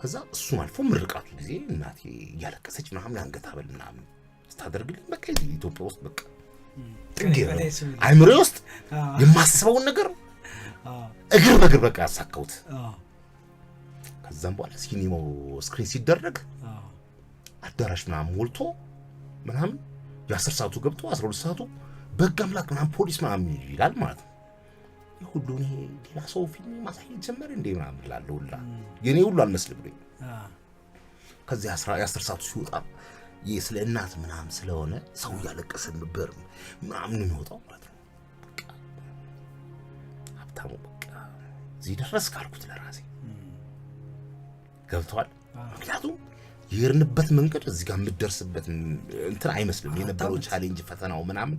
ከዛ እሱን አልፎ ምርቃቱ ጊዜ እናቴ እያለቀሰች ምናምን አንገታበል ምናምን ስታደርግልኝ በቃ ኢትዮጵያ ውስጥ በቃ አይምሮዬ ውስጥ የማስበውን ነገር እግር በእግር በቃ ያሳካሁት ከዛም በኋላ ሲኒማው ስክሪን ሲደረግ አዳራሽ ምናምን ሞልቶ ምናምን የ10 ሰዓቱ ገብቶ 12 ሰዓቱ በጋ አምላክ ምናምን ፖሊስ ምናምን ይላል ማለት ነው ሁሉ ነው ሌላ ሰው ፊልም ማሳየት ጀመረ እንዴ ምናምን ላለውላ የኔ ሁሉ አልመስልም ብለኝ ከዚህ 10 ሰዓቱ ሲወጣ ስለ እናት ምናምን ስለሆነ ሰው ያለቀሰ ነበር ምናምን የሚወጣው ማለት ነው ሀብታሙ በቃ እዚህ ድረስ ካልኩት ለራሴ ገብቷል ምክንያቱም የርንበት መንገድ እዚህ ጋር የምትደርስበት እንትን አይመስልም የነበረው ቻሌንጅ ፈተናው ምናምን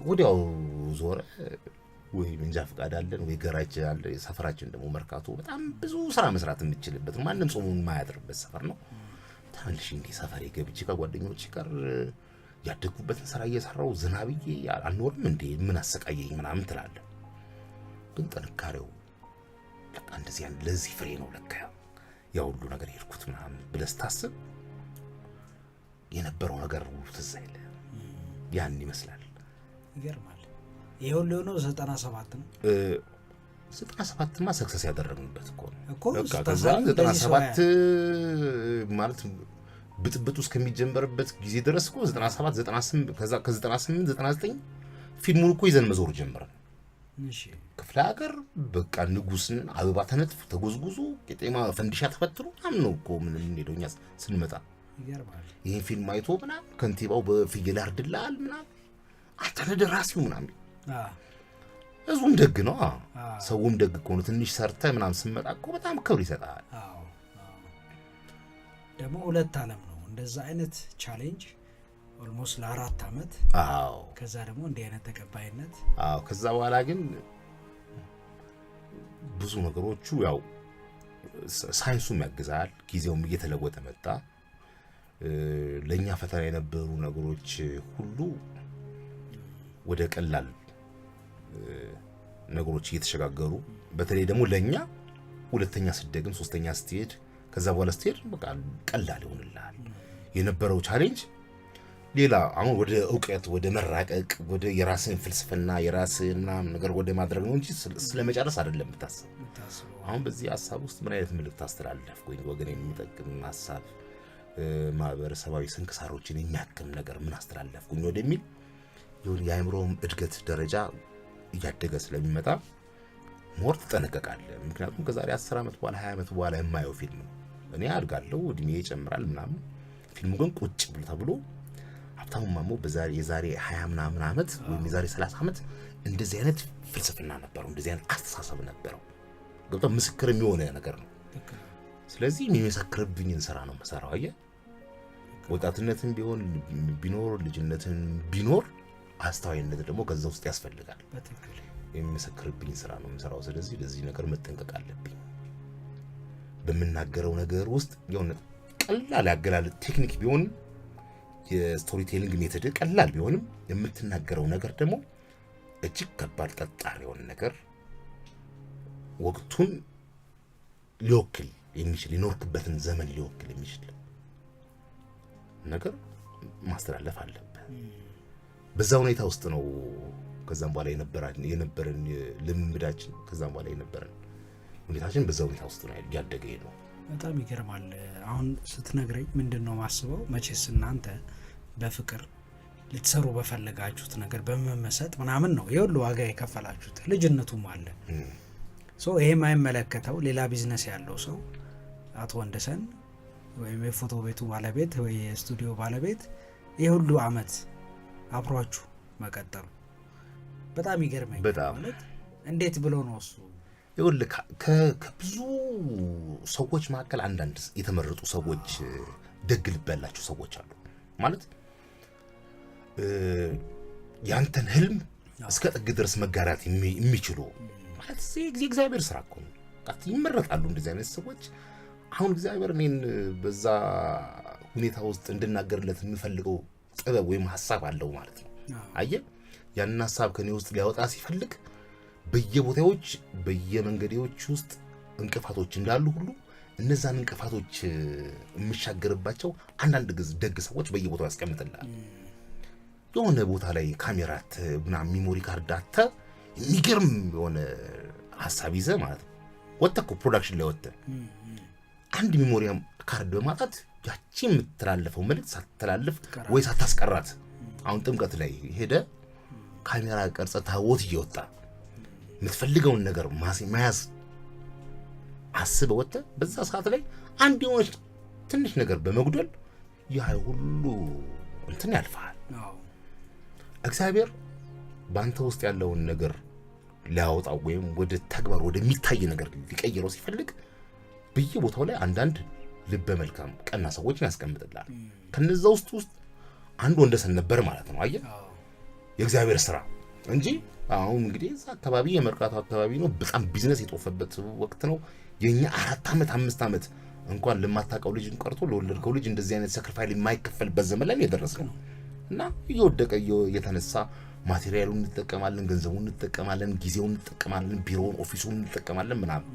ወዲያው ዞረ ወይ መንጃ ፈቃድ አለን ወይ ገራጅ አለ ሰፈራችን ደግሞ መርካቶ በጣም ብዙ ስራ መስራት የምትችልበት ማንንም ሰው የማያድርበት ሰፈር ነው ታንልሽ እንዴ ሰፈሬ ገብቼ ከጓደኞቼ ጋር ያደጉበትን ስራ እየሰራው ዝናብዬ አልኖርም እንዴ ምን አሰቃየኝ ምናምን ትላለህ ግን ጥንካሬው ለካ እንደዚህ ያን ለዚህ ፍሬ ነው ለካ ያው ሁሉ ነገር ይርኩት ምናምን ብለህ ስታስብ የነበረው ነገር ትዝ አይልህ ያን ይመስላል ይገርማል ይሄ ሁሉ ነው 97 ነው 97 ማ ሰክሰስ ያደረግንበት እኮ በቃ 97 ማለት ብጥብጡ እስከሚጀምርበት ጊዜ ድረስ እኮ 97 98 ከዛ ከ98 99 ፊልሙን እኮ ይዘን መዞር ጀመርን እሺ ክፍለ ሀገር በቃ ንጉስን አበባ ተነጥፎ ተጎዝጉዞ ቄጤማ ፈንዲሻ ተፈትሮ አምነው እኮ ምን እንደሆኛ ስንመጣ ይገርማል ይሄን ፊልም አይቶ ምናምን ከንቲባው በፍየል አርድላል ምናምን አተነደራሲው ምናምን እዙም ደግ ነው ሰውም ደግ ከሆነ ትንሽ ሰርተ ምናምን ስመጣ እኮ በጣም ክብር ይሰጣል ደግሞ ሁለት ዓለም ነው እንደዛ አይነት ቻሌንጅ ኦልሞስት ለ4 አመት ከዛ ደግሞ እንደ አይነት ተቀባይነት ከዛ በኋላ ግን ብዙ ነገሮቹ ያው ሳይንሱም ያግዛል ጊዜውም እየተለወጠ መጣ ለኛ ፈተና የነበሩ ነገሮች ሁሉ ወደ ቀላል ነገሮች እየተሸጋገሩ በተለይ ደግሞ ለኛ ሁለተኛ ስደግም ሶስተኛ ስትሄድ ከዛ በኋላ ስትሄድ በቃ ቀላል ይሆንልሃል የነበረው ቻሌንጅ ሌላ አሁን ወደ ዕውቀት ወደ መራቀቅ ወደ የራስን ፍልስፍና የራስን ነገር ወደ ማድረግ ነው እንጂ ስለመጨረስ አይደለም ብታስብ አሁን በዚህ ሐሳብ ውስጥ ምን አይነት መልእክት አስተላልፍኩኝ ወገን የሚጠቅም ሐሳብ ማህበረሰባዊ ስንክሳሮችን የሚያክም ነገር ምን አስተላልፍኩኝ ወደሚል ይሁን የአእምሮም እድገት ደረጃ እያደገ ስለሚመጣ ሞር ተጠነቀቃለህ ምክንያቱም ከዛሬ 10 አመት በኋላ 20 አመት በኋላ የማየው ፊልም እኔ አድጋለሁ እድሜ ይጨምራል ምናምን ፊልሙ ግን ቁጭ ብሎ ተብሎ ሀብታሙ ማሞ በዛሬ የዛሬ 20 ምናምን አመት ወይ የዛሬ 30 አመት እንደዚህ አይነት ፍልስፍና ነበረው እንደዚህ አይነት አስተሳሰብ ነበረው ገብቶ ምስክር የሚሆነ ነገር ነው ስለዚህ የሚመሰክርብኝን ስራ ነው መሰራው አየ ወጣትነትን ቢሆን ቢኖር ልጅነትን ቢኖር አስተዋይነት ደግሞ ከዛ ውስጥ ያስፈልጋል በትክክል የሚመሰክርብኝ ስራ ነው መሰራው ስለዚህ ለዚህ ነገር መጠንቀቅ አለብኝ በመናገረው ነገር ውስጥ የሆነ ቀላል ያገላል ቴክኒክ ቢሆን የስቶሪ ቴሊንግ ሜተድ ቀላል ቢሆንም የምትናገረው ነገር ደግሞ እጅግ ከባድ ጠጣር የሆነ ነገር ወቅቱን ሊወክል የሚችል የኖርክበትን ዘመን ሊወክል የሚችል ነገር ማስተላለፍ አለበት በዛ ሁኔታ ውስጥ ነው ከዛም በኋላ የነበረን ልምምዳችን ከዛም በኋላ የነበረን ሁኔታችን በዛ ሁኔታ ውስጥ ነው ያደገ ነው በጣም ይገርማል አሁን ስትነግረኝ ምንድነው ማስበው መቼስ እናንተ በፍቅር ልትሰሩ በፈለጋችሁት ነገር በመመሰጥ ምናምን ነው የሁሉ ዋጋ የከፈላችሁት ልጅነቱም አለ ይሄ የማይመለከተው ሌላ ቢዝነስ ያለው ሰው አቶ ወንደሰን ወይም የፎቶ ቤቱ ባለቤት ወይ የስቱዲዮ ባለቤት ይሄ ሁሉ አመት አብሯችሁ መቀጠሉ በጣም ይገርመኛል። ማለት እንዴት ብሎ ነው እሱ? ይኸውልህ ከብዙ ሰዎች መካከል አንዳንድ የተመረጡ ሰዎች ደግ ልብ ያላቸው ሰዎች አሉ። ማለት ያንተን ህልም እስከ ጥግ ድረስ መጋራት የሚችሉ ማለት የእግዚአብሔር ስራ እኮ ነው። ይመረጣሉ እንደዚህ አይነት ሰዎች። አሁን እግዚአብሔር እኔን በዛ ሁኔታ ውስጥ እንድናገርለት የሚፈልገው ጥበብ ወይም ሐሳብ አለው ማለት ነው። አየህ ያንን ሐሳብ ከኔ ውስጥ ሊያወጣ ሲፈልግ በየቦታዎች በየመንገዶች ውስጥ እንቅፋቶች እንዳሉ ሁሉ እነዛን እንቅፋቶች የሚሻገርባቸው አንዳንድ ደግ ሰዎች በየቦታው ያስቀምጥልሃል። የሆነ ቦታ ላይ ካሜራት ምናምን ሚሞሪ ካርድ አተ የሚገርም የሆነ ሐሳብ ይዘህ ማለት ነው ወጥተህ እኮ ፕሮዳክሽን ላይ ወጥተህ አንድ ሚሞሪ ካርድ በማጣት ያቺ የምትተላለፈው መልእክት ሳትተላለፍ ወይ ሳታስቀራት አሁን ጥምቀት ላይ ሄደ ካሜራ ቀርጸህ ታቦት እየወጣ የምትፈልገውን ነገር መያዝ አስበህ ወጥተህ በዛ ሰዓት ላይ አንድ የሆነች ትንሽ ነገር በመጉደል ያ ሁሉ እንትን ያልፋል። እግዚአብሔር በአንተ ውስጥ ያለውን ነገር ሊያወጣው ወይም ወደ ተግባር ወደሚታይ ነገር ሊቀይረው ሲፈልግ በየቦታው ላይ አንዳንድ ልበ መልካም ቀና ሰዎችን ያስቀምጥልሃል። ከነዛ ውስጥ አንዱ ወንደሰን ነበር ማለት ነው። አየህ የእግዚአብሔር ስራ እንጂ አሁን እንግዲህ እዛ አካባቢ የመርካቶ አካባቢ ነው፣ በጣም ቢዝነስ የጦፈበት ወቅት ነው። የኛ 4 አመት 5 አመት እንኳን ለማታውቀው ልጅ ቀርቶ ለወለድከው ልጅ እንደዚህ አይነት ሳክሪፋይስ የማይከፈልበት ዘመን ላይ የደረስነው እና እየወደቀ እየተነሳ ማቴሪያሉን እንጠቀማለን፣ ገንዘቡን እንጠቀማለን፣ ጊዜውን እንጠቀማለን፣ ቢሮውን ኦፊሱን እንጠቀማለን ምናምን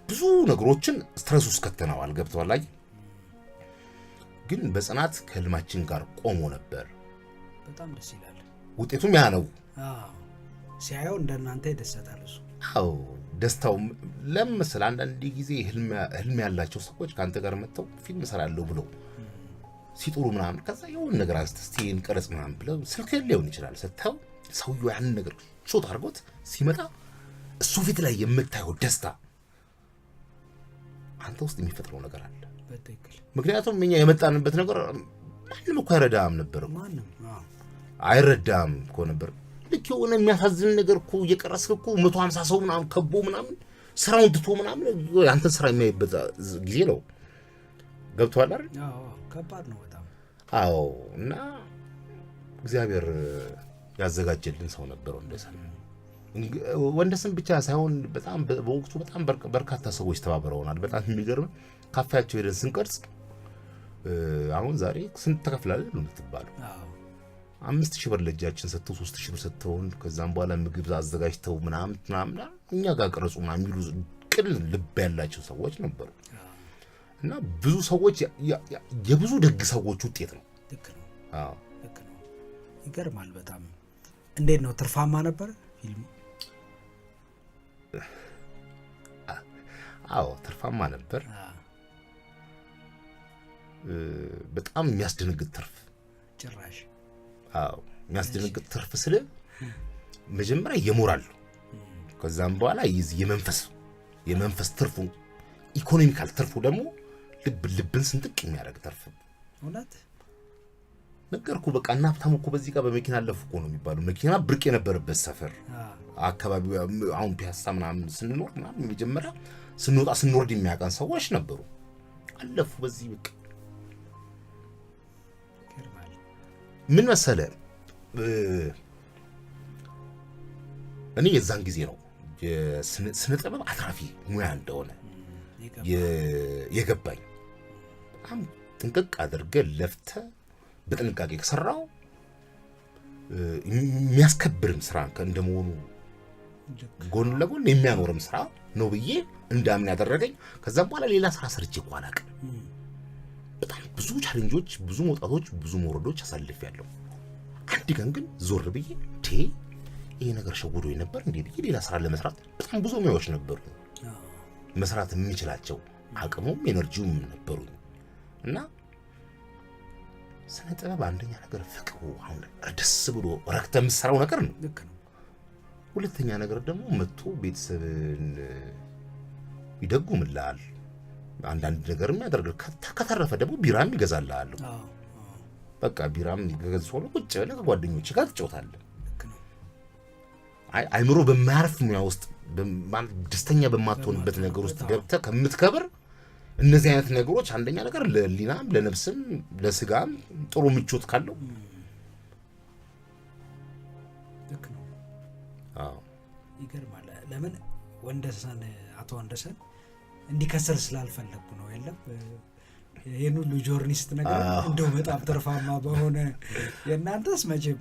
ብዙ ነገሮችን ስትረስ ውስጥ ከተናዋል። ገብቷል? አይ ግን በጽናት ከህልማችን ጋር ቆሞ ነበር። በጣም ደስ ይላል። ውጤቱም ያ ነው። ሲያየው እንደናንተ ይደሰታል እሱ። አዎ ደስታው ለምሳሌ አንዳንድ ጊዜ ህልም ያላቸው ሰዎች ካንተ ጋር መጥተው ፊልም ሰራለሁ ብለው ሲጥሩ ምናምን ከዛ የሆነ ነገር አስተስቲን ቀረጽ ምናምን ብለው ስልክ ሊሆን ይችላል ሰጥተው ሰውየው ያንን ነገር ሾት አድርጎት ሲመጣ እሱ ፊት ላይ የምታየው ደስታ አንተ ውስጥ የሚፈጥረው ነገር አለ። በትክክል ምክንያቱም እኛ የመጣንበት ነገር ማንም እኮ አይረዳም ነበር። ማንም አይረዳም እኮ ነበር። ልክ የሆነ የሚያሳዝን ነገር እኮ እየቀረስክ እኮ 150 ሰው ምናምን ከቦ ምናምን ስራውን ትቶ ምናምን አንተን ስራ የሚያይበት ጊዜ ነው። ገብቷል አይደል? አዎ ከባድ ነው በጣም። አዎ እና እግዚአብሔር ያዘጋጀልን ሰው ነበር ወንደሰን ብቻ ሳይሆን በጣም በወቅቱ በጣም በርካታ ሰዎች ተባብረውናል። በጣም የሚገርም ካፌያቸው ሄደን ስንቀርጽ አሁን ዛሬ ስንት ተከፍላለህ ነው የምትባለው? 5000 ብር ለእጃችን ሰጥተው 3000 ብር ሰጥተውን ከዛም በኋላ ምግብ አዘጋጅተው ምናምን እኛ ጋር ቀረጹ ምናምን የሚሉ ቅን ልብ ያላቸው ሰዎች ነበሩ። እና ብዙ ሰዎች የብዙ ደግ ሰዎች ውጤት ነው። ልክ ነው። አዎ ልክ ነው። ይገርማል በጣም። እንዴት ነው ትርፋማ ነበር ፊልሙ? አዎ ትርፋማ ነበር። በጣም የሚያስደነግጥ ትርፍ ጭራሽ። አዎ የሚያስደነግጥ ትርፍ ስለ መጀመሪያ የሞራል ከዛም በኋላ የመንፈስ ትርፉ ኢኮኖሚካል ትርፉ ደግሞ ልብን ስንጥቅ የሚያደርግ ትርፍ። እውነት ነገርኩ። በቃ እና ሀብታሙ እኮ በዚህ ጋር በመኪና አለፉ እኮ ነው የሚባለው። መኪና ብርቅ የነበረበት ሰፈር አካባቢው አሁን ፒያሳ ምናምን ስንኖር ምናምን መጀመሪያ ስንወጣ ስንወርድ የሚያውቃን ሰዎች ነበሩ። አለፉ በዚህ በቃ ምን መሰለ እኔ የዛን ጊዜ ነው የስነ ጥበብ አትራፊ ሙያ እንደሆነ የገባኝ። በጣም ጥንቅቅ አድርገህ ለፍተህ በጥንቃቄ ከሰራው የሚያስከብርም ስራ እንደመሆኑ ጎን ለጎን የሚያኖርም ስራ ነው ብዬ እንዳምን ያደረገኝ። ከዛም በኋላ ሌላ ስራ ሰርቼ እኮ አላውቅም። በጣም ብዙ ቻሌንጆች፣ ብዙ መውጣቶች፣ ብዙ መውረዶች አሳልፌያለሁ። አንድ ቀን ግን ዞር ብዬ ይሄ ነገር ሸውዶኝ ነበር እንዴ ብዬ ሌላ ስራ ለመስራት በጣም ብዙ ሙያዎች ነበሩ መስራት የምችላቸው አቅሙም ኤነርጂውም ነበሩ። እና ስነ ጥበብ አንደኛ ነገር ፍቅሩ አሁን ደስ ብሎ ረክተህ የምትሰራው ነገር ነው። ልክ ነው። ሁለተኛ ነገር ደግሞ መጥቶ ቤተሰብን ይደጉምላል አንዳንድ ነገርም ያደርጋል ከተረፈ ደግሞ ቢራም ይገዛልሃል በቃ ቢራም ይገዛል ቁጭ ብለህ ከጓደኞችህ ጋር ትጫወታለህ አይምሮ በማያርፍ ሙያ ውስጥ ደስተኛ በማትሆንበት ነገር ውስጥ ገብተህ ከምትከብር እነዚህ አይነት ነገሮች አንደኛ ነገር ለሊናም ለነፍስም ለስጋም ጥሩ ምቾት ካለው ልክ ነው ይገርማል ለምን ወንደሰን አቶ ወንደሰን እንዲከስር ስላልፈለኩ ነው የለም ይሄን ሁሉ ጆርኒስት ነገር እንደው በጣም ተርፋማ በሆነ የናንተስ መቼም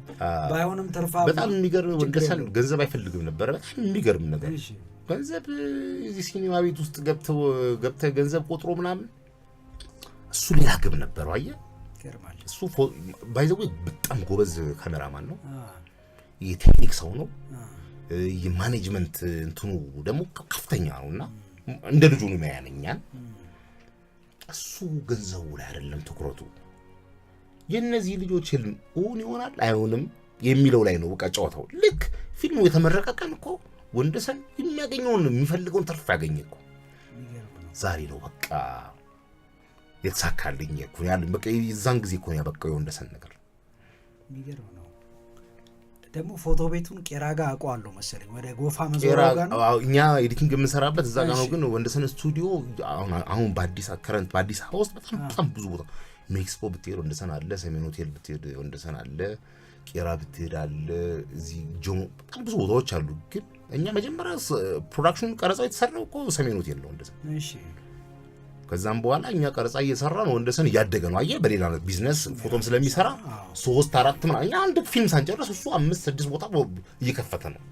ባይሆንም ተርፋማ በጣም የሚገርም ወንደሰን ገንዘብ አይፈልግም ነበር በጣም የሚገርም ነገር ገንዘብ እዚህ ሲኒማ ቤት ውስጥ ገብተህ ገንዘብ ቆጥሮ ምናምን እሱ ሌላ ግብ ነበር አየህ ይገርማል እሱ ባይዘው በጣም ጎበዝ ካሜራማን ነው የቴክኒክ ሰው ነው የማኔጅመንት እንትኑ ደግሞ ከፍተኛ ነውና እንደ ልጁ ነው የሚያነኛል እሱ ገንዘቡ ላይ አይደለም ትኩረቱ የነዚህ ልጆች ህልም እውን ይሆናል አይሆንም የሚለው ላይ ነው በቃ ጨዋታው ልክ ፊልሙ የተመረቀ ቀን እኮ ወንደሰን የሚያገኘውን የሚፈልገውን ትርፍ ያገኘው ዛሬ ነው በቃ የተሳካልኝ እኮ ያለ በቃ የዛን ጊዜ እኮ ያበቃው ወንደሰን ነገር የሚገርም ነው ደግሞ ፎቶ ቤቱን ቄራጋ አቋለው መሰለኝ ወደ ጎፋ መዞራው ጋር ነው እኛ ኤዲቲንግ የምንሰራበት እዛ ጋር ነው ግን ወንደሰን ስቱዲዮ አሁን በአዲስ አከረንት በአዲስ ሃውስ በጣም ብዙ ቦታ ሜክሲኮ ብትሄድ ወንደሰን አለ ሰሜን ሆቴል ብትሄድ ወንደሰን አለ ቄራ ብትሄድ አለ እዚህ ጆሞ በጣም ብዙ ቦታዎች አሉ ግን እኛ መጀመሪያ ፕሮዳክሽን ቀረጻው የተሰራው እኮ ሰሜን ሆቴል ነው ወንደሰን እሺ ከዛም በኋላ እኛ ቀረጻ እየሰራ ነው ወንደሰን ያደገ ነው አየ በሌላ ቢዝነስ ፎቶም ስለሚሰራ 3 4 ምናምን እኛ አንድ ፊልም ሳንጨርስ እሱ 5 6 ቦታ እየከፈተ ነው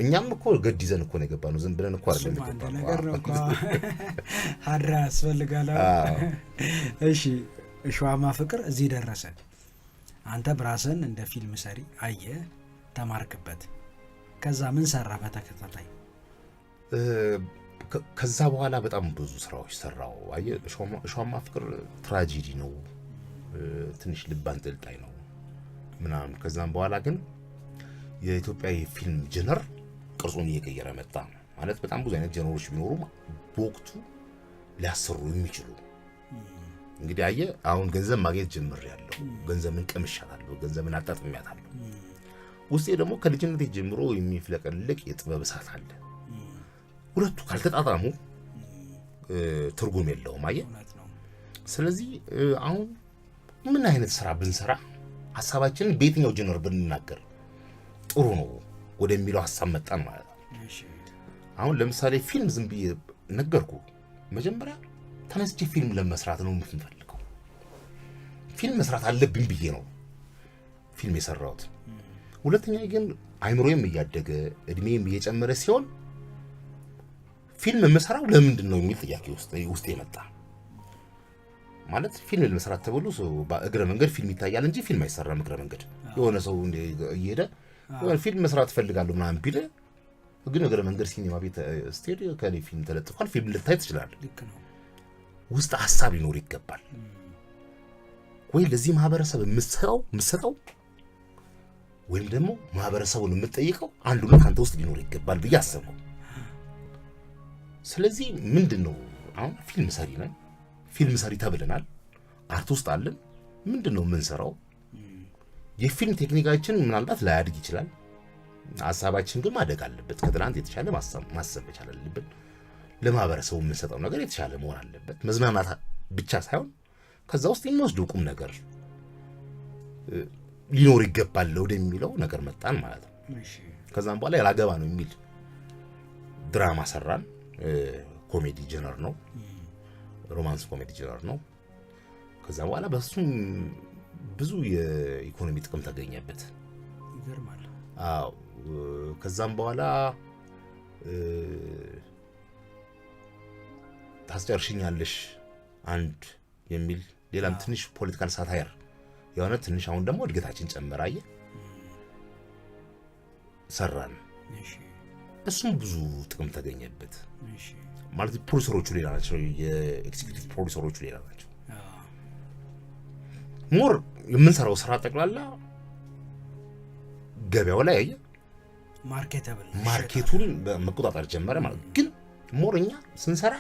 እኛም እኮ ገድ ይዘን እኮ ነው የገባነው ዝም ብለን እኮ አይደለም የገባነው ነገር ነው እኮ ሀድራ ያስፈልጋል እሺ እሸዋማ ፍቅር እዚህ ደረሰ አንተ ብራስን እንደ ፊልም ሰሪ አየ ተማርክበት ከዛ ምን ሰራ በተከታታይ ከዛ በኋላ በጣም ብዙ ስራዎች ሰራው አየ እሸዋማ ፍቅር ትራጀዲ ነው ትንሽ ልብ አንጠልጣይ ነው ምናምን ከዛም በኋላ ግን የኢትዮጵያ ፊልም ጀነር ቅርጹን እየቀየረ መጣ ማለት በጣም ብዙ አይነት ጀነሮች ቢኖሩ በወቅቱ ሊያሰሩ የሚችሉ እንግዲህ አየ አሁን ገንዘብ ማግኘት ጀምር ያለው ገንዘብን ቀምሻለሁ ገንዘብን አጣጥሚያታለሁ ውስጤ ደግሞ ከልጅነቴ ጀምሮ የሚፍለቀልቅ የጥበብ እሳት አለ ሁለቱ ካልተጣጣሙ ትርጉም የለውም አየ ስለዚህ አሁን ምን አይነት ስራ ብንሰራ ሐሳባችንን በየትኛው ጀነር ብንናገር ጥሩ ነው ወደሚለው ሐሳብ መጣን ማለት ነው አሁን ለምሳሌ ፊልም ዝም ብዬ ነገርኩ መጀመሪያ ተነስቼ ፊልም ለመስራት ነው የምፈልገው ፊልም መስራት አለብኝ ብዬ ነው ፊልም የሰራሁት ሁለተኛ ግን አይምሮዬም እያደገ እድሜም እየጨመረ ሲሆን ፊልም መስራው ለምንድን ነው የሚል ጥያቄ ውስጥ የመጣ ማለት ፊልም ለመስራት ተብሎ በእግረ መንገድ ፊልም ይታያል እንጂ ፊልም አይሰራም እግረ መንገድ የሆነ ሰው እየሄደ ፊልም መስራት ፈልጋለሁ ምናምን ቢል ግን እግረ መንገድ ሲኒማ ቤት ስቱዲዮ ከኔ ፊልም ተለጥፏል ፊልም ልታይ ትችላለህ ልክ ነው ውስጥ ሐሳብ ሊኖር ይገባል ወይ ለዚህ ማህበረሰብ የምትሰጠው ወይም ደግሞ ማህበረሰቡን የምትጠይቀው አንዱን ካንተ ውስጥ ሊኖር ይገባል ብዬ አሰብኩ ስለዚህ ምንድነው አሁን ፊልም ሰሪ ነን ፊልም ሰሪ ተብለናል አርቲስት አለን ምንድነው የምንሰራው የፊልም ቴክኒካችን ምናልባት ላያድግ ይችላል ሐሳባችን ግን ማደግ አለበት ከትናንት የተሻለ ማሰብ መቻል አለብን ለማህበረሰቡ የምንሰጠው ነገር የተሻለ መሆን አለበት መዝናናት ብቻ ሳይሆን ከዛ ውስጥ የሚወስደው ቁም ነገር ሊኖር ይገባል ወደሚለው ነገር መጣን ማለት ነው እሺ ከዛም በኋላ ያላገባ ነው የሚል ድራማ ሰራን ኮሜዲ ጀነር ነው ሮማንስ ኮሜዲ ጀነር ነው ከዛ በኋላ በሱም ብዙ የኢኮኖሚ ጥቅም ተገኘበት ይገርማል አዎ ከዛም በኋላ ታስጨርሽኛለሽ አንድ የሚል ሌላም ትንሽ ፖለቲካል ሳታየር የሆነ ትንሽ አሁን ደግሞ እድገታችን ጨመራየ ሰራን እሺ እሱም ብዙ ጥቅም ተገኘበት እሺ ማለት ፕሮዲዩሰሮቹ ሌላ ናቸው የኤክዚኪዩቲቭ ፕሮዲዩሰሮቹ ሌላ ናቸው ሞር የምንሰራው ስራ ጠቅላላ ገበያው ላይ አየ ማርኬቱን መቆጣጠር ጀመረ ማለት ግን ሞርኛ ስንሰራ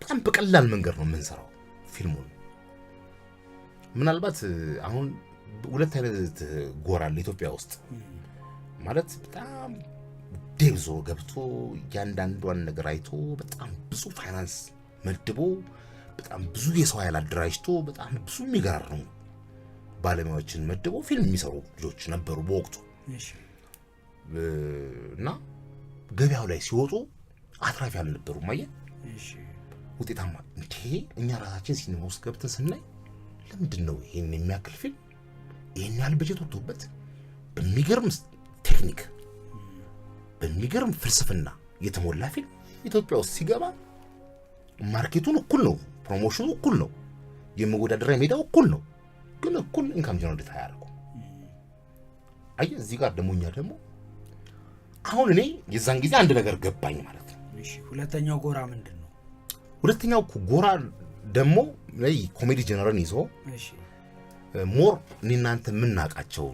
በጣም በቀላል መንገድ ነው የምንሰራው ፊልሙን ምናልባት አሁን ሁለት አይነት ጎራ አለ ኢትዮጵያ ውስጥ ማለት በጣም ዴብዞ ገብቶ ያንዳንዷን ነገር አይቶ በጣም ብዙ ፋይናንስ መድቦ በጣም ብዙ የሰው ኃይል አደራጅቶ በጣም ብዙ የሚገራርሙ ባለሙያዎችን መድቦ ፊልም የሚሰሩ ልጆች ነበሩ በወቅቱ እና ገበያው ላይ ሲወጡ አትራፊ አልነበሩም ማለት ውጤታማ እንዴ እኛ ራሳችን ሲኒማ ውስጥ ገብተን ስናይ ለምንድነው ይሄን የሚያክል ፊልም ይሄን ያህል በጀት ወጥቶበት በሚገርም ቴክኒክ በሚገርም ፍልስፍና የተሞላ ፊልም ኢትዮጵያ ውስጥ ሲገባ ማርኬቱን እኩል ነው ፕሮሞሽኑ እኩል ነው የመወዳደሪያ ሜዳው እኩል ነው ግን እኩል ኢንካም ጀነሬት አያደርጉ አየ እዚህ ጋር ደሞኛ ደግሞ አሁን እኔ የዛን ጊዜ አንድ ነገር ገባኝ ማለት ነው እሺ ሁለተኛው ጎራ ምንድነው ሁለተኛው ጎራ ደግሞ ላይ ኮሜዲ ጀነራል ይዞ እሺ ሞር እናንተ ምናቃቸው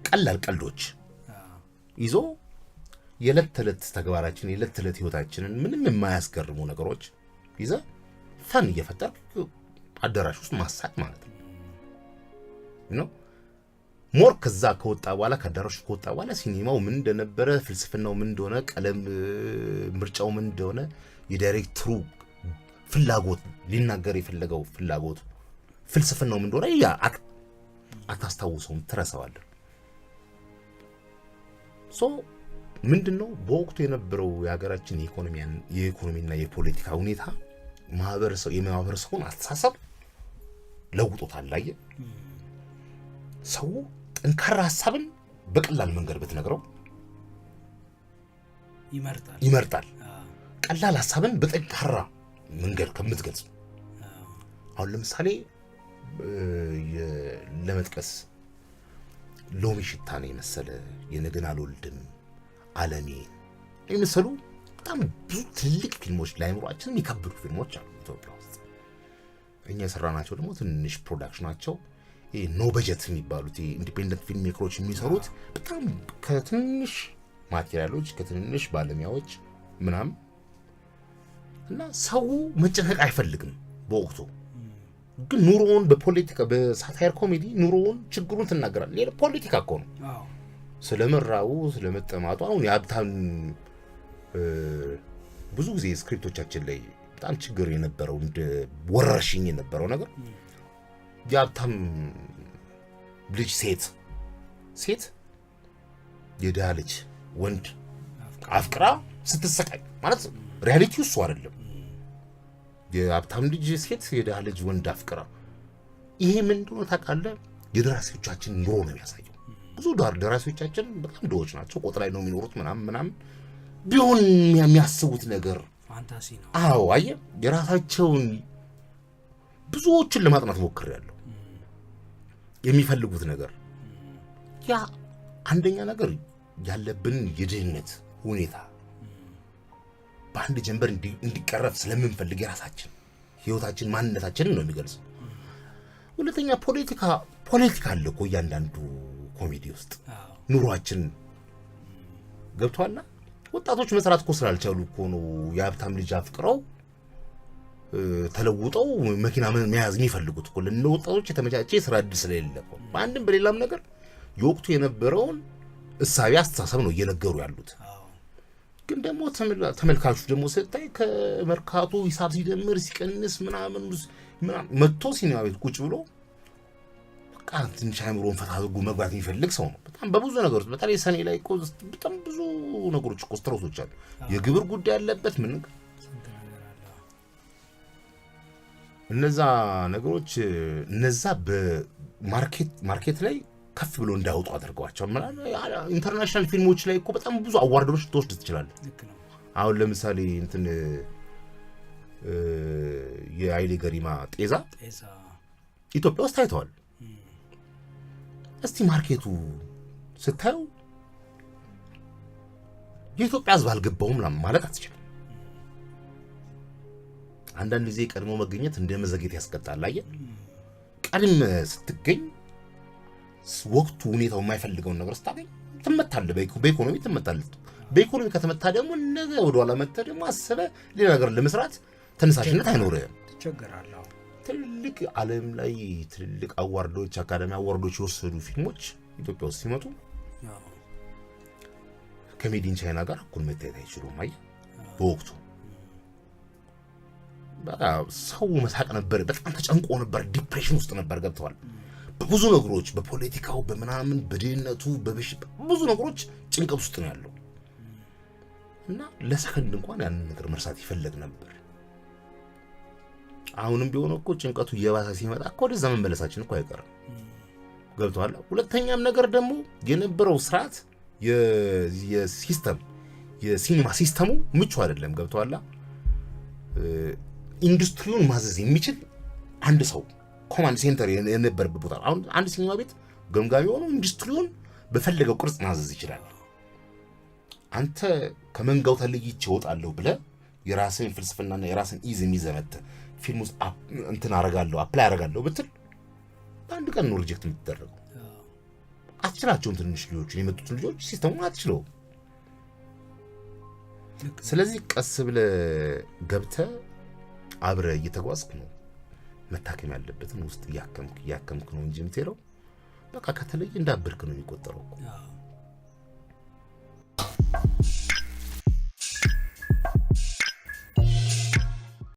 ቀላል ቀልዶች ይዞ የለት ተለት ተግባራችን የለት ተለት ህይወታችንን ምንም የማያስገርሙ ነገሮች ይዘ ፈን እየፈጠር አዳራሽ ውስጥ ማሳቅ ማለት ነው ሞር ከዛ ከወጣ በኋላ ከአዳራሹ ከወጣ በኋላ ሲኒማው ምን እንደነበረ ፍልስፍናው ምን እንደሆነ ቀለም ምርጫው ምን እንደሆነ የዳይሬክተሩ ፍላጎት ሊናገር የፈለገው ፍላጎት ፍልስፍናው ምን እንደሆነ ያ አታስታውሰውም ትረሳዋለህ ሶ ምንድነው በወቅቱ የነበረው የሀገራችን የኢኮኖሚና የፖለቲካ ሁኔታ የማህበረሰቡን አስተሳሰብ ለውጦታል ላይ ሰው ጠንካራ ሐሳብን በቀላል መንገድ ብትነግረው ይመርጣል ቀላል ሐሳብን በጠንካራ መንገድ ከምትገልጽ አሁን ለምሳሌ ለመጥቀስ ሎሚ ሽታኔ መሰለ የነገን አልወልድም ዓለሜ የመሰሉ በጣም ብዙ ትልቅ ፊልሞች ላይምሯችን የሚከብዱ ፊልሞች አሉ ኢትዮጵያ ውስጥ እኛ የሰራናቸው ደግሞ ትንሽ ፕሮዳክሽናቸው ኖ በጀት የሚባሉት ኢንዲፔንደንት ፊልም ሜከሮች የሚሰሩት በጣም ከትንሽ ማቴሪያሎች ከትንሽ ባለሙያዎች ምናምን እና ሰው መጨነቅ አይፈልግም በወቅቱ ግን ኑሮውን በፖለቲካ በሳታየር ኮሜዲ ኑሮውን ችግሩን ተናገራል ሌላ ፖለቲካ እኮ ነው ስለመራው ስለመጠማቱ አሁን ያብታን ብዙ ጊዜ ስክሪፕቶቻችን ላይ በጣም ችግር የነበረው እንደ ወረርሽኝ የነበረው ነገር ያብታም ልጅ ሴት የደሃ ልጅ ወንድ አፍቅራ ስትሰቃይ ማለት ሪያሊቲው እሱ አይደለም የሀብታም ልጅ ሴት የደሃ ልጅ ወንድ አፍቅራ ይሄ ምን እንደሆነ ታውቃለህ የደራሲዎቻችን ኑሮ ነው የሚያሳየው ብዙ ደራሲዎቻችን በጣም ድሆች ናቸው ቆጥ ላይ ነው የሚኖሩት ምናምን ቢሆን የሚያስቡት ነገር ፋንታሲ ነው አዎ አየህ የራሳቸውን ብዙዎችን ለማጥናት ሞክሬያለሁ የሚፈልጉት ነገር ያ አንደኛ ነገር ያለብን የድህነት ሁኔታ በአንድ ጀንበር እንዲቀረፍ ስለምንፈልግ የራሳችን ህይወታችን ማንነታችንን ነው የሚገልጽ ሁለተኛ ፖለቲካ አለ እኮ እያንዳንዱ ኮሜዲ ውስጥ ኑሯችን ገብቷልና ወጣቶች መስራት እኮ ስላልቻሉ እኮ ነው የሀብታም ልጅ አፍቅረው ተለውጠው መኪና መያዝ የሚፈልጉት እኮ ለወጣቶች የተመቻቸ ስራ እድል ስለሌለ እኮ በአንድም በሌላም ነገር የወቅቱ የነበረውን እሳቤ አስተሳሰብ ነው እየነገሩ ያሉት ግን ደግሞ ተመልካቹ ደግሞ ስታይ ከመርካቶ ሂሳብ ሲደምር ሲቀንስ ምናምን መጥቶ ሲኒማ ቤት ቁጭ ብሎ በቃ ትንሽ አይምሮን ፈታ አድርጎ መግባት የሚፈልግ ሰው ነው በጣም በብዙ ነገሮች በተለይ ሰኔ ላይ እኮ በጣም ብዙ ነገሮች እኮ ስትሮሶች አሉ የግብር ጉዳይ ያለበት ምን እነዛ ነገሮች እነዛ በማርኬት ላይ ከፍ ብሎ እንዳይወጡ አድርገዋቸው ማለት ኢንተርናሽናል ፊልሞች ላይ እኮ በጣም ብዙ አዋርዶች ተወስድ ትችላል አሁን ለምሳሌ እንትን የአይሌ ገሪማ ጤዛ ኢትዮጵያ ውስጥ ታይቷል እስቲ ማርኬቱ ስታዩ የኢትዮጵያ ሕዝብ አልገባውም ማለት አትችልም አንዳንድ ጊዜ ቀድሞ መገኘት እንደ መዘግየት ያስቀጣል አየህ ቀድም ስትገኝ ወቅቱ ሁኔታው የማይፈልገው ነገር ስታገኝ ትመታለህ፣ በኢኮኖሚ ትመታለህ። በኢኮኖሚ ከተመታ ደግሞ ነገ ወደኋላ መጥተህ ደግሞ አስበህ ሌላ ነገር ለመስራት ተነሳሽነት አይኖርህም፣ ትቸገራለህ። ትልልቅ ዓለም ላይ ትልልቅ አዋርዶች አካዳሚ አዋርዶች የወሰዱ ፊልሞች ኢትዮጵያ ውስጥ ሲመጡ ከሜዲን ቻይና ጋር እኩል መታየት አይችሉም። አይ በወቅቱ በቃ ሰው መሳቅ ነበር፣ በጣም ተጨንቆ ነበር፣ ዲፕሬሽን ውስጥ ነበር ገብተዋል። በብዙ ነገሮች በፖለቲካው በምናምን በድህነቱ በበሽታ ብዙ ነገሮች ጭንቀት ውስጥ ነው ያለው እና ለሰከንድ እንኳን ያንን ነገር መርሳት ይፈልግ ነበር። አሁንም ቢሆን እኮ ጭንቀቱ እየባሰ ሲመጣ እኮ ወደዛ መመለሳችን እኮ አይቀርም። ገብቷል። ሁለተኛም ነገር ደግሞ የነበረው ስርዓት የሲስተም የሲኒማ ሲስተሙ ምቹ አይደለም። ገብቷል። ኢንዱስትሪውን ማዘዝ የሚችል አንድ ሰው ኮማንድ ሴንተር የነበረበት ቦታ። አሁን አንድ ሲኒማ ቤት ገምጋሚ ሆኖ ኢንዱስትሪውን በፈለገው ቅርጽ ማዘዝ ይችላል። አንተ ከመንጋው ተለይቼ እወጣለሁ ብለህ የራስን ፍልስፍናና የራስን ኢዝም ይዘህ መጥተህ ፊልም ውስጥ እንትን አረጋለሁ አፕላይ አረጋለሁ ብትል በአንድ ቀን ነው ሪጀክት የምትደረገው። አትችላቸውም። ትንሽ ልጆች የመጡትን ልጆች ሲስተሙን አትችለውም። ስለዚህ ቀስ ብለህ ገብተህ አብረህ እየተጓዝክ ነው መታከም ያለበትን ውስጥ እያከምክ ነው እንጂ የምትሄደው በቃ ከተለየ እንዳበርክ ነው የሚቆጠረው እኮ።